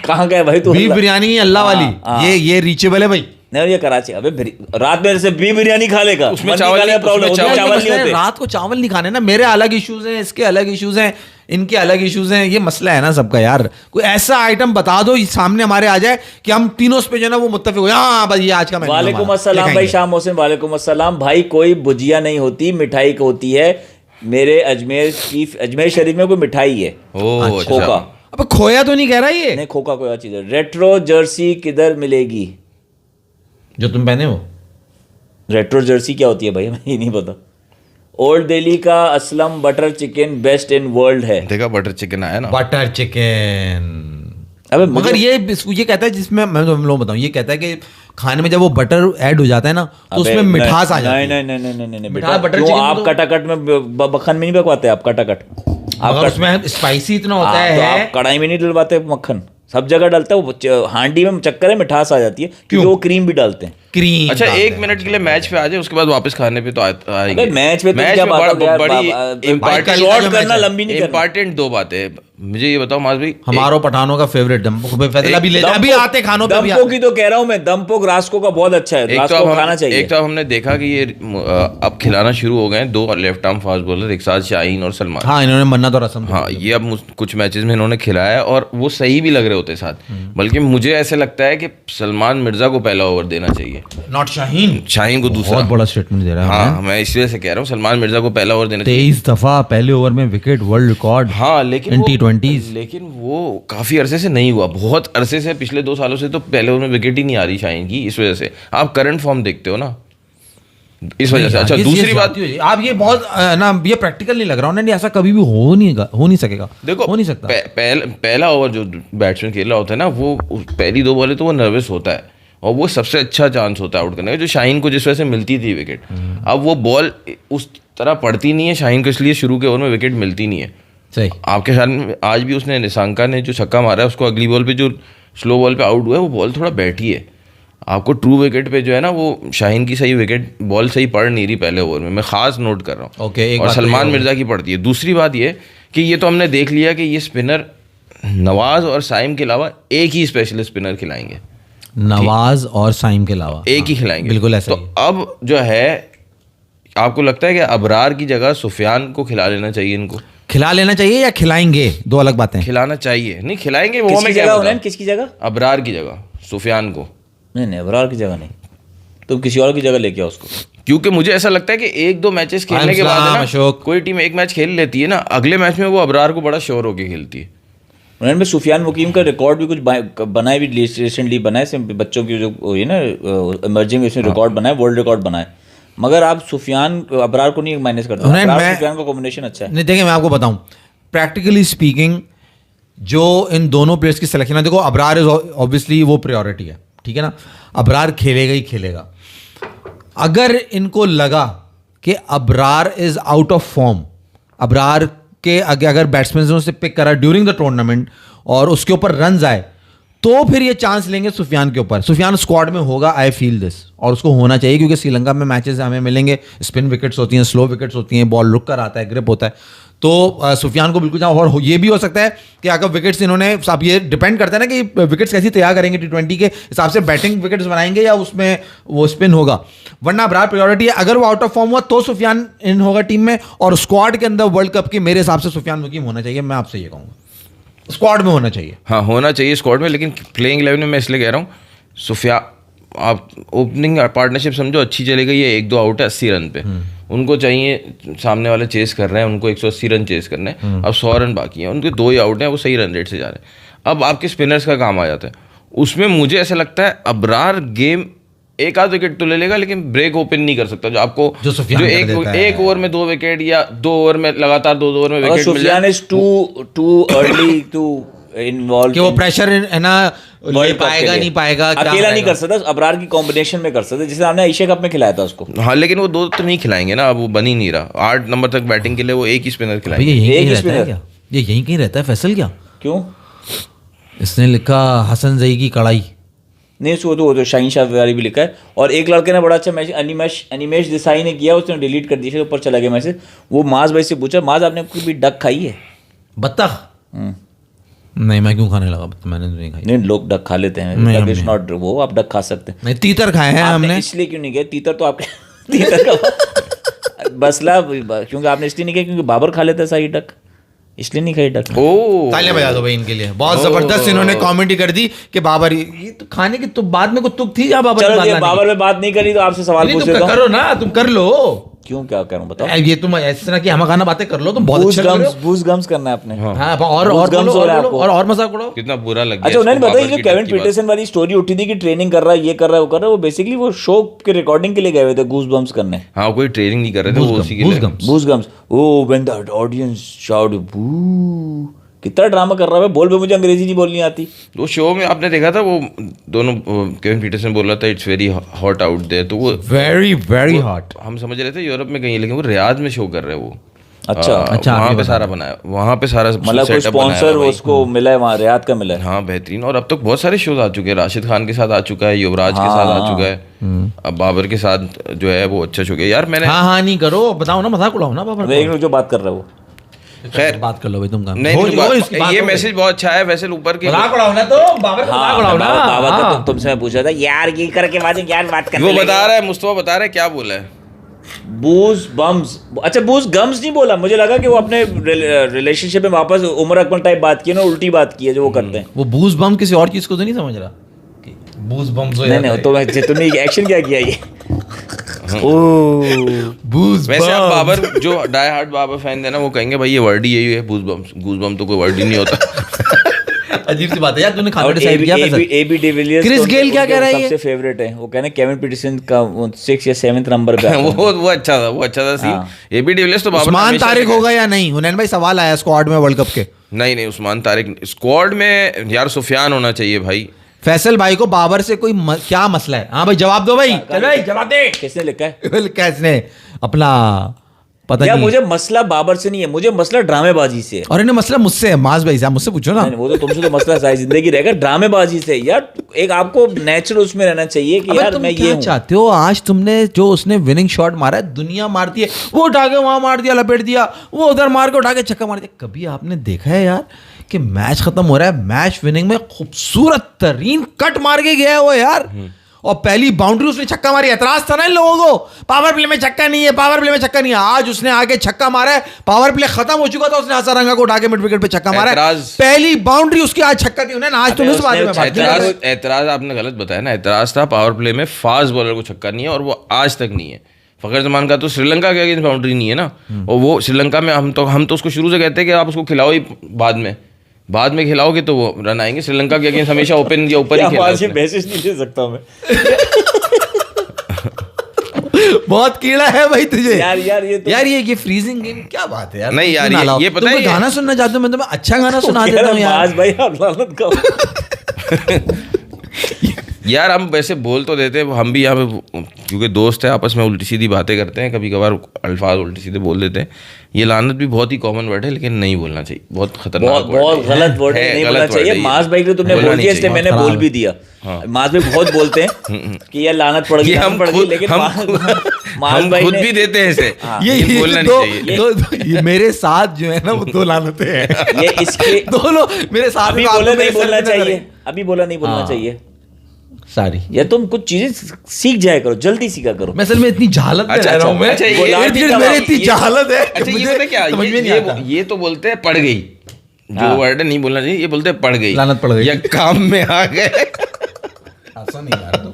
कहाँ का है भाई तू? बीफ बिरयानी अल्लाह वाली, ये रीचेबल है भाई। नहीं ये कराची। अबे रात में से बीफ बिरयानी खा लेगा, उसमें चावल नहीं होते। रात को चावल नहीं खाने ना, मेरे अलग इश्यूज हैं, इसके अलग इश्यूज हैं, इनके अलग इश्यूज हैं। ये मसला है ना सबका यार। कोई ऐसा आइटम बता दो सामने हमारे आ जाए कि हम तीनों पे जो है ना वो मुत्तफिक हो। हाँ भाई ये आज का मेन्यू। वालेकुम अस्सलाम भाई शाम मोहसिन। वालेकुम अस्सलाम भाई। कोई भुजिया नहीं होती, मिठाई होती है। मेरे अजमेर शरीफ में कोई मिठाई है खोखा। अब खोया तो नहीं कह रहा ये? नहीं खोखा कोई चीज है। रेट्रो जर्सी किधर मिलेगी? जो तुम पहने हो रेट्रो जर्सी क्या होती है भाई, हमें ये नहीं पता। ओल्ड दिल्ली का Aslam butter chicken best in world है। देखा बटर चिकन आया ना, बटर चिकन। अबे मगर ये कहता है, जिसमें मैं तो हम लोग बताऊं, ये कहता है कि खाने में जब वो बटर ऐड हो जाता है ना तो उसमें मिठास आ जाती है। नहीं मिठास बटर क्यों? चिकन आप तो- कटाकट में मक्खन में नहीं पकवाते? आप कटाकट मगर उसमें स्पाइसी इतना होता तो है। आप कढ़ाई में नहीं डलवाते मक्खन? सब जगह डलता है वो, हांडी में चक्कर है मिठास आ जाती है क्योंकि वो क्रीम भी डालते हैं। क्रीम अच्छा 1 मिनट के लिए मैच पे आ जाए, उसके बाद वापस खाने पे तो आएंगे। अबे मैच पे तो क्या बात है यार, बड़ी शॉर्ट करना लंबी नहीं करना। इंपॉर्टेंट 2 बातें। मुझे ये बताओ माज भाई, हमारो पठानों का फेवरेट फैसला भी ले अभी आते खानों पे भी दम्पो की तो कह रहा हूँ मैं, दम्पो रास्को का बहुत अच्छा है, रास्को खाना चाहिए। एक तो हमने देखा कि ये अब खिलाना शुरू हो गए हैं 2 लेफ्ट आर्म फास्ट बॉलर एक साथ, शाहीन और सलमान। हाँ, इन्होंने मन्नत और रसम। हाँ, ये अब कुछ मैचेस में इन्होंने खिलाया और वो सही भी लग रहे होते साथ। बल्कि मुझे ऐसे लगता है कि सलमान मिर्जा को पहला ओवर देना चाहिए, नॉट शाहीन। शाहीन को दूसरा। बहुत बड़ा स्टेटमेंट दे रहा है। हाँ, मैं इसलिए से कह रहा हूँ सलमान मिर्जा को पहला ओवर देना चाहिए। 23 दफा पहले ओवर में विकेट, वर्ल्ड रिकॉर्ड। हाँ, लेकिन इन T20s। लेकिन वो काफी अरसे से नहीं हुआ, बहुत अरसे से, पिछले 2 सालों से तो पहले ओवर में विकेट ही नहीं आ रही शाहीन की। इस वजह से आप करंट फॉर्म देखते हो ना, इस वजह से। अच्छा, दूसरी बात, आप ये बहुत ना, ये प्रैक्टिकल नहीं लग रहा है, ऐसा कभी भी हो नहीं सकेगा। देखो हो नहीं सकता। पहला ओवर जो बैट्समैन खेल रहा होता है ना, वो पहली 2 बॉलें तो वो नर्वस होता है और वो सबसे अच्छा चांस होता है आउट करने का, जो शाहीन को जिस वजह से मिलती थी विकेट। अब वो बॉल उस तरह पड़ती नहीं है शाहीन को, इसलिए शुरू के ओवर में विकेट मिलती नहीं है। सही। आपके ख्याल में आज भी उसने, निशांका ने जो छक्का मारा है उसको अगली बॉल पे जो स्लो बॉल पे आउट हुआ है, वो बॉल थोड़ा बैठी है। आपको ट्रू विकेट पे जो है ना, वो शाहीन की सही विकेट बॉल सही पड़ नहीं रही पहले ओवर में, मैं खास नोट कर रहा हूँ। ओके, और सलमान मिर्जा की पड़ती है। दूसरी बात ये कि ये तो हमने देख लिया कि ये स्पिनर नवाज और साइम के अलावा एक ही स्पेशलिस्ट स्पिनर खिलाएंगे, नवाज और साइम के अलावा एक ही खिलाएंगे। बिल्कुल ऐसा तो अब जो है, आपको लगता है कि अबरार की जगह सुफियान को खिला लेना चाहिए? इनको खिला लेना चाहिए या खिलाएंगे, 2 अलग बातें। खिलाना चाहिए, नहीं खिलाएंगे वो। किसकी मैं क्या जगह बताऊं? उन्हें, किसकी जगह? अबरार की जगह सुफियान को। नहीं, अबरार की जगह नहीं, तुम किसी और की जगह लेके आओ उसको। क्योंकि मुझे ऐसा लगता है कि 1-2 मैचेस खेलने के बाद है ना, अशोक। कोई टीम एक मैच खेल लेती है ना, अगले मैच में वो अबरार को बड़ा श्योर होके खेलती है। उन्होंने सुफियान मुकीम का रिकॉर्ड भी कुछ बनाए भी, रिसेंटली बनाए से बच्चों की जो ये ना इमर्जिंग इसमें रिकॉर्ड बनाए, वर्ल्ड रिकॉर्ड बनाए। मगर आप सुफियान अबरार को नहीं माइनस करते, अबरार सुफियान का कॉम्बिनेशन अच्छा है। नहीं, देखिए मैं आपको बताऊं, प्रैक्टिकली स्पीकिंग जो इन दोनों प्लेयर्स की सिलेक्शन है, देखो अबरार इज ऑब्वियसली वो प्रायोरिटी है, ठीक है ना, अबरार खेलेगा ही खेलेगा। अगर इनको लगा कि Abrar is out of form, Abrar के अगर बैट्समैन से पिक करा ड्यूरिंग द टूर्नामेंट और उसके ऊपर रन आए, तो फिर ये चांस लेंगे सुफियान के ऊपर। सुफियान स्क्वाड में होगा, आई फील दिस, और उसको होना चाहिए क्योंकि श्रीलंका में मैचेस हमें मिलेंगे, स्पिन विकेट्स होती हैं, स्लो विकेट्स होती हैं, बॉल रुक कर आता है, ग्रिप होता है, तो सुफियान को बिल्कुल जाओ। और ये भी हो सकता है कि अगर विकेट्स इन्होंने, अब ये डिपेंड करता है ना कि विकेट्स कैसी तैयार करेंगे, T20 के हिसाब से बैटिंग विकेट्स बनाएंगे या उसमें वो स्पिन होगा, वरना अबरार प्रायोरिटी है। अगर वो आउट ऑफ फॉर्म हुआ तो सुफियान इन होगा टीम में, और स्क्वाड के अंदर वर्ल्ड कप के मेरे हिसाब से सुफियान मुकीम होना चाहिए। मैं आपसे ये कहूँगा स्क्वाड में होना चाहिए। हाँ, होना चाहिए स्क्वाड में, लेकिन प्लेइंग 11 में मैं इसलिए कह रहा हूँ सुफियान, आप ओपनिंग पार्टनरशिप समझो अच्छी चली गई है, 1-2 आउट है 80 रन पे, उनको चाहिए, सामने वाले चेस कर रहे हैं, उनको 180 रन चेस करने हैं, अब 100 रन बाकी हैं, उनके 2 ही आउट हैं, वो सही रन रेट से जा रहे हैं। अब आपके स्पिनर्स का काम आ जाता है, उसमें मुझे ऐसा लगता है अबरार गेम 1 आध विकेट तो ले लेगा, लेकिन ब्रेक ओपन नहीं कर सकता। जो आपको जो एक ओवर में 2 विकेट या 2 ओवर में लगातार 2 ओवर में विकेट मिल जाए, is too early to involve, कि वो प्रेशर है ना, ले पाएगा नहीं पाएगा, अकेला नहीं कर सकता, अबरार की कॉम्बिनेशन में कर सकते, जिसे हमने एशिया कप में खिलाया था उसको। हाँ, लेकिन वो 2 तो नहीं खिलाएंगे ना, अब वो बन ही नहीं रहा। 8 नंबर तक बैटिंग के लिए वो एक ही स्पिनर खिलाएंगे। ये यहीं कहीं रहता है फैसल क्या? क्यों? इसने लिखा हसन जई की कड़ाई, नहीं उसको तो शाहीन शाह वाली भी लिखा है। और एक लड़के ने बड़ा अच्छा मैसेज अनिमेश देसाई ने किया, उसने डिलीट कर दिया, ऊपर चला गया मैसेज। वो माज भाई से पूछा, माज आपने कभी डक खाई है? बत्तख? नहीं, मैं क्यों खाने लगा, मैंने तो नहीं खाई। नहीं, लोग डक खा लेते हैं, इज नॉट वो, आप डक खा सकते हैं। नहीं, तीतर खाए हैं हमने। इसलिए क्यों नहीं गए? तीतर तो आपके तीतर का बसला, क्योंकि आपने इसलिए नहीं किया क्योंकि बाबर खा लेता है सारी डक, इसलिए नहीं खाई डक। तालियां बजा दो भाई इनके लिए, बहुत जबरदस्त इन्होंने कमेंट कर दी कि बाबर ये तो खाने की तो बाद में कुछ तुक थी या बाबर? चलो, बाबर में बात नहीं करी तो आपसे सवाल पूछ लेता हूं। करो ना, तुम कर लो। क्यों, क्या करूं बताओ? ये तुम इस तरह की हम खाना बातें कर लो, तुम बहुत अच्छे कर रहे हो। बूस्ट गम्स करना है अपने। हाँ, और मजाक उड़ाओ। कितना बुरा लग गया। अच्छा, उन्होंने बताया जो केविन पीटरसन वाली स्टोरी उठी थी कि ट्रेनिंग कर रहा है, ये कर रहा है, वो कर रहा है, वो बेसिकली वो शो के रिकॉर्डिंग के लिए गए हुए थे गूस बम्स करने। हाँ, कोई ट्रेनिंग नहीं कर रहे थे, वो उसी के लिए goose gums. Oh, when the audience shouted boo, कितना ड्रामा कर रहा है, बोल भी मुझे अंग्रेजी नहीं बोलनी आती। वो शो में आपने देखा था वो दोनों, केविन पीटरसन बोल रहा था it's very hot out there, तो वो वेरी वेरी हॉट। हम समझ रहे थे यूरोप में कहीं, लेकिन वो रियाद में शो कर रहे हैं वो। अच्छा वहाँ पे सारा बनाया, वहाँ पे सारा मतलब कोई setup बनाया स्पॉन्सर भाई। उसको मिला है वहाँ, रियाद का मिला है। हाँ बेहतरीन, और अब तक बहुत सारे शोज आ चुके हैं, राशिद खान के साथ आ चुका है, युवराज के साथ आ चुका है, अब बाबर के साथ जो है वो अच्छा शो किया यार। मैंने हाँ नहीं करो, बताओ ना, मजाक उड़ाओ ना बाबर। देख लो जो बात कर रहा है वो। खैर बात कर लो भाई तुम। नहीं, ये मैसेज बहुत अच्छा है वैसे ऊपर के। मजाक उड़ाओ ना, तो बाबर का मजाक उड़ाओ ना। बाबा का तुमसे मैं पूछा था यार, ये करके बाद क्या बात करने वो लगे? बता रहा है, मुस्तफा बता रहा है क्या बोला है। बूज बम्स, अच्छा बूज गम्स नहीं बोला, मुझे लगा कि वो अपने रिलेशनशिप में वापस उमर अकमल टाइप बात की है ना, उल्टी बात की है जो वो करते हैं। वो बूज बम किसी और चीज को तो नहीं समझ रहा कि बूज बम जो नहीं तो तुमने एक्शन क्या किया ये? बूज वैसे आप बाबर जो डाई हार्ड बाबर फैन है ना, वो कहेंगे भाई ये वर्ड ही यही है, गूज बम तो कोई वर्ड ही नहीं होता। अजीब सी बात है यार, तूने खाना डिसाइड किया कैसे? एबी डिविलियर्स क्रिस गेल क्या कह रहा है ये? सबसे फेवरेट है वो, कहने केविन पीटरसन का 6 या 7 नंबर पे आता है। वो अच्छा था सीन। एबी डिविलियर्स तो बाबर उस्मान तारिक होगा या नहीं? हुनैन भाई सवाल आया स्क्वाड में वर्ल्ड कप के। नहीं उस्मान तारिक स्क्वाड में यार, सुफियान होना चाहिए भाई। फैसल भाई को बाबर से कोई क्या मसला है? हाँ भाई जवाब दो भाई, चल भाई जवाब दे। किसने लिखा है? कैसने अपना पता यार नहीं। मुझे मसला बाबर से नहीं है, मुझे मसला ड्रामेबाजी से है। और इन्हें मसला मुझसे है, माज भाई साहब मुझसे पूछो ना। नहीं, वो तो तुमसे तो मसला सारी जिंदगी रहेगा, ड्रामेबाजी से यार। एक आपको नेचुरल उसमें रहना चाहिए कि यार तुम मैं क्या ये हूँ। चाहते हो? आज तुमने जो उसने विनिंग शॉट मारा है, दुनिया मारती है, वो उठा के वहां मार दिया, लपेट दिया, वो उधर मार के उठा के छक्का मार दिया। कभी आपने देखा है यार कि मैच खत्म हो रहा है, मैच विनिंग में खूबसूरत तरीन कट मार के गया है वो यार, और पहली बाउंड्री उसने छक्का मारी। एतराज था ना इन लोगों को, पावर प्ले में छक्का नहीं है, पावर प्ले में छक्का नहीं है। आज उसने आके छक्का मारा है, पावर प्ले खत्म हो चुका था, उसने हसारंगा को उठा के मिड विकेट पे छक्का मारा है। पहली बाउंड्री उसकी आज छक्का थी। उन्हें आज तुम इस बारे में बात एतराज, एतराज आपने गलत बताया ना। एतराज था पावर प्ले में फास्ट बॉलर को छक्का नहीं है, और वो आज तक नहीं है। फखर जमान का तो श्रीलंका के अगेंस्ट बाउंड्री नहीं है ना, और वो श्रीलंका में हम तो उसको शुरू से कहते हैं कि आप उसको खिलाओ ही बाद में खिलाओगे तो वो रन आएंगे। श्रीलंका के अगेंस्ट हमेशा ओपन या ऊपर ही खेला। मैसेज नहीं दे सकता मैं। बहुत कीड़ा है भाई तुझे यार ये फ्रीजिंग गेम क्या बात है यार? नहीं यार, ये पता है, गाना सुनना चाहते हो? मैं तुम्हें अच्छा गाना सुना देता हूँ यार। भाई आप लानत का यार हम वैसे बोल तो देते हैं, हम भी यहाँ पे क्योंकि दोस्त है आपस में उल्टी सीधी बातें करते हैं, कभी कभार अल्फाज उल्टी सीधे बोल देते हैं। ये लानत भी बहुत ही कॉमन वर्ड है, लेकिन नहीं बोलना चाहिए, बहुत खतरनाक बहुत गलत वर्ड है, नहीं बोलना चाहिए। मास भाई को तुमने बोल दिया, इसलिए मैंने बोल भी दिया। मास भाई बहुत बोलते हैं कि यार लानत पड़ गई, हम लेकिन हम खुद भी देते हैं इसे, ये बोलना नहीं चाहिए। ये मेरे साथ जो है ना वो 2 लानतें हैं। ये इसके दोनों मेरे साथ अभी बोला नहीं बोलना चाहिए, अभी बोला नहीं बोलना चाहिए। सारी या तुम कुछ चीजें सीख जाया करो, जल्दी सीखा करो। मैं असल में इतनी जहालत में रह रहा हूं मैं। अच्छा, मेरी इतनी जहालत है। अच्छा ये पता क्या, ये तो बोलते हैं पड़ गई, जो वर्ड नहीं बोलना चाहिए, ये बोलते हैं पड़ गई, लानत पड़ गई, या काम में आ गए। ऐसा नहीं यार, तुम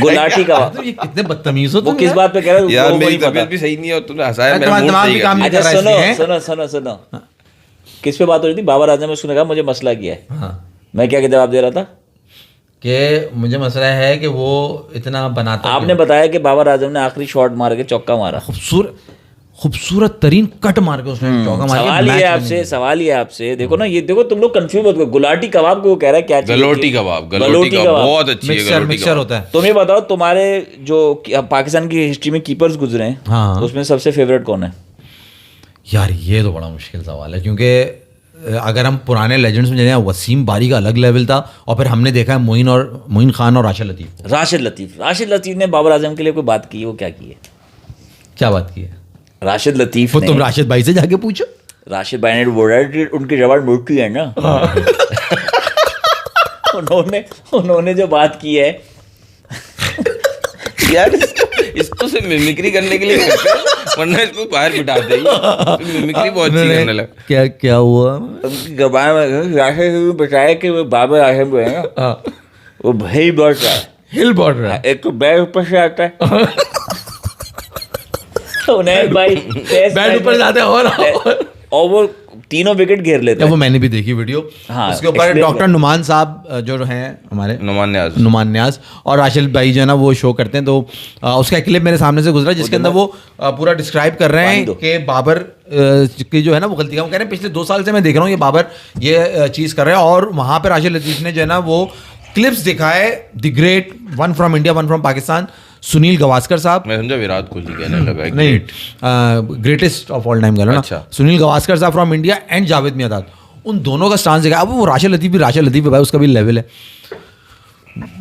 गुलाटी का ये कितने बदतमीज हो तुम। वो किस बात पे कह रहे हो यार? मेरी तबीयत भी सही नहीं है और तुमने हंसाया, मेरा मूड दिमाग भी काम नहीं कर रहा है। सुनो किस पे बात हो रही थी? बाबर आजम में उसने कहा मुझे मसला किया है। मैं क्या जवाब दे रहा था कि मुझे मसला है कि वो इतना बनाता। आपने बताया कि बाबर आजम ने आखिरी शॉट मार के चौका मारा, खूबसूरत तरीन कट मार के उसने चौका मार के। सवाल ही है आपसे, देखो ना, ये देखो तुम लोग कंफ्यूज मत करो। गुलाटी कबाब को कह रहा है क्या? गलोटी कबाब बहुत अच्छी है, मिक्सचर होता है। तुम ये बताओ, तुम्हारे जो पाकिस्तान की हिस्ट्री में कीपर्स गुजरे हैं, हाँ, उसमें सबसे फेवरेट कौन है? यार ये तो बड़ा मुश्किल सवाल है, क्योंकि अगर हम पुराने लेजेंड्स में जाए, वसीम बारी का अलग लेवल था, और फिर हमने देखा है मोइन खान और राशिद लतीफ़ ने बाबर आजम के लिए कोई बात की? वो क्या की है? क्या बात की है राशिद लतीफ़ ने? तुम राशिद भाई से जाके पूछो। राशिद भाई ने बोला उनकी जबान मोटी है ना। उन्होंने जो बात की है यार, इसको से मिमिक्री करने के लिए करते हैं, वरना इसको बाहर बिठा देंगे। मिमिक्री बहुत अच्छी करने लगा। क्या हुआ? उनकी जबान में राशिद बताया कि वो बाबर आजम जो है ना, वो भाई बढ़ रहा है, एक तो बैट ऊपर से आता है। उन्हें भाई बैट ऊपर जाते हैं और वो तीनों विकेट घेर लेते हैं। वो मैंने भी देखी वीडियो। हाँ, उसके ऊपर explain डॉक्टर नुमान साहब जो हैं हमारे, नुमान न्याज और राशिद भाई जो है ना वो शो करते हैं, तो उसका एक क्लिप मेरे सामने से गुजरा जिसके अंदर वो पूरा डिस्क्राइब कर रहे हैं कि बाबर की जो है ना वो गलती का, वो कह रहे हैं पिछले 2 साल से मैं देख रहा हूँ ये बाबर ये चीज़ कर रहे हैं। और वहाँ पर राशिद लतीफ़ ने जो है ना वो क्लिप्स दिखाए, the great, one from India one from Pakistan, Sunil Gavaskar साहब। मैं समझा विराट कोहली कहने लगा। नहीं, ग्रेटेस्ट ऑफ ऑल टाइम ना, अच्छा। सुनील गवास्कर साहब from India and Javed Miandad, उन दोनों का स्टांस देखा। अब वो राशिद लतीफ़ है भाई, उसका भी लेवल है।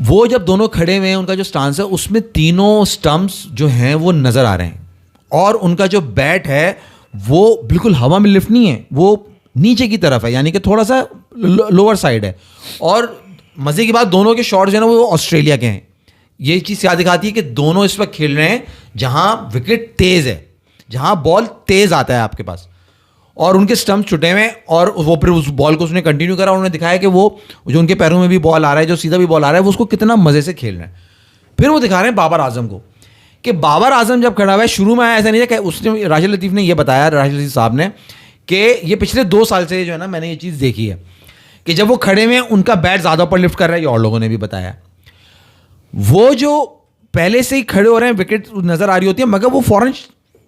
वो जब दोनों खड़े हुए हैं, उनका जो स्टांस है उसमें तीनों स्टंप्स जो हैं वो नज़र आ रहे हैं, और उनका जो बैट है वो बिल्कुल हवा में लिफ्ट नहीं है, वो नीचे की तरफ है, यानी कि थोड़ा सा लोअर साइड है। और मज़े की बात, दोनों के शॉट्स जो है ना वो ऑस्ट्रेलिया के हैं। ये चीज़ क्या दिखाती है कि दोनों इस वक्त खेल रहे हैं जहां विकेट तेज़ है, जहां बॉल तेज़ आता है आपके पास, और उनके स्टंप छुटे हुए हैं, और वो फिर उस बॉल को उसने कंटिन्यू करा। उन्होंने दिखाया कि वो जो उनके पैरों में भी बॉल आ रहा है, जो सीधा भी बॉल आ रहा है, वो उसको कितना मज़े से खेल रहे हैं। फिर वो दिखा रहे हैं बाबर आजम को, कि बाबर आजम जब खड़ा हुआ है, शुरू में ऐसा नहीं है कि उसने, राशिद लतीफ़ ने ये बताया, राशिद लतीफ़ साहब ने, कि ये पिछले 2 साल से जो है ना मैंने ये चीज़ देखी है कि जब वो खड़े हुए हैं उनका बैट ज़्यादा ऊपर लिफ्ट कर रहा है। ये और लोगों ने भी बताया, वो जो पहले से ही खड़े हो रहे हैं, विकेट नजर आ रही होती है, मगर वो फौरन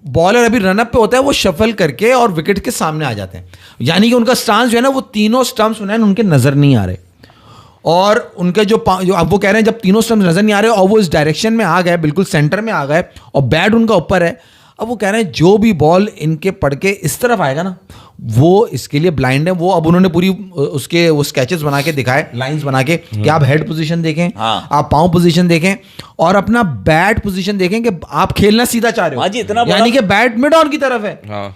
बॉलर अभी रनअप पे होता है, वो शफल करके और विकेट के सामने आ जाते हैं। यानी कि उनका स्टांस जो है ना, वो तीनों स्टंप्स उनके नजर नहीं आ रहे, और उनके जो अब वो कह रहे हैं जब तीनों स्टंप्स नजर नहीं आ रहे और वो इस डायरेक्शन में आ गए, बिल्कुल सेंटर में आ गए, और बैट उनका ऊपर है, अब वो कह रहे हैं जो भी बॉल इनके पड़ के इस तरफ आएगा ना, वो इसके लिए ब्लाइंड है। वो अब उन्होंने पूरी उसके वो स्केचेस बना के दिखाए, लाइंस बना के, कि आप हेड पोजीशन देखें, आप पांव पोजीशन देखें, और अपना बैट पोजीशन देखें कि आप खेलना सीधा चाह रहे हो, इतना यानी कि बैट मिड ऑन की तरफ है। हाँ।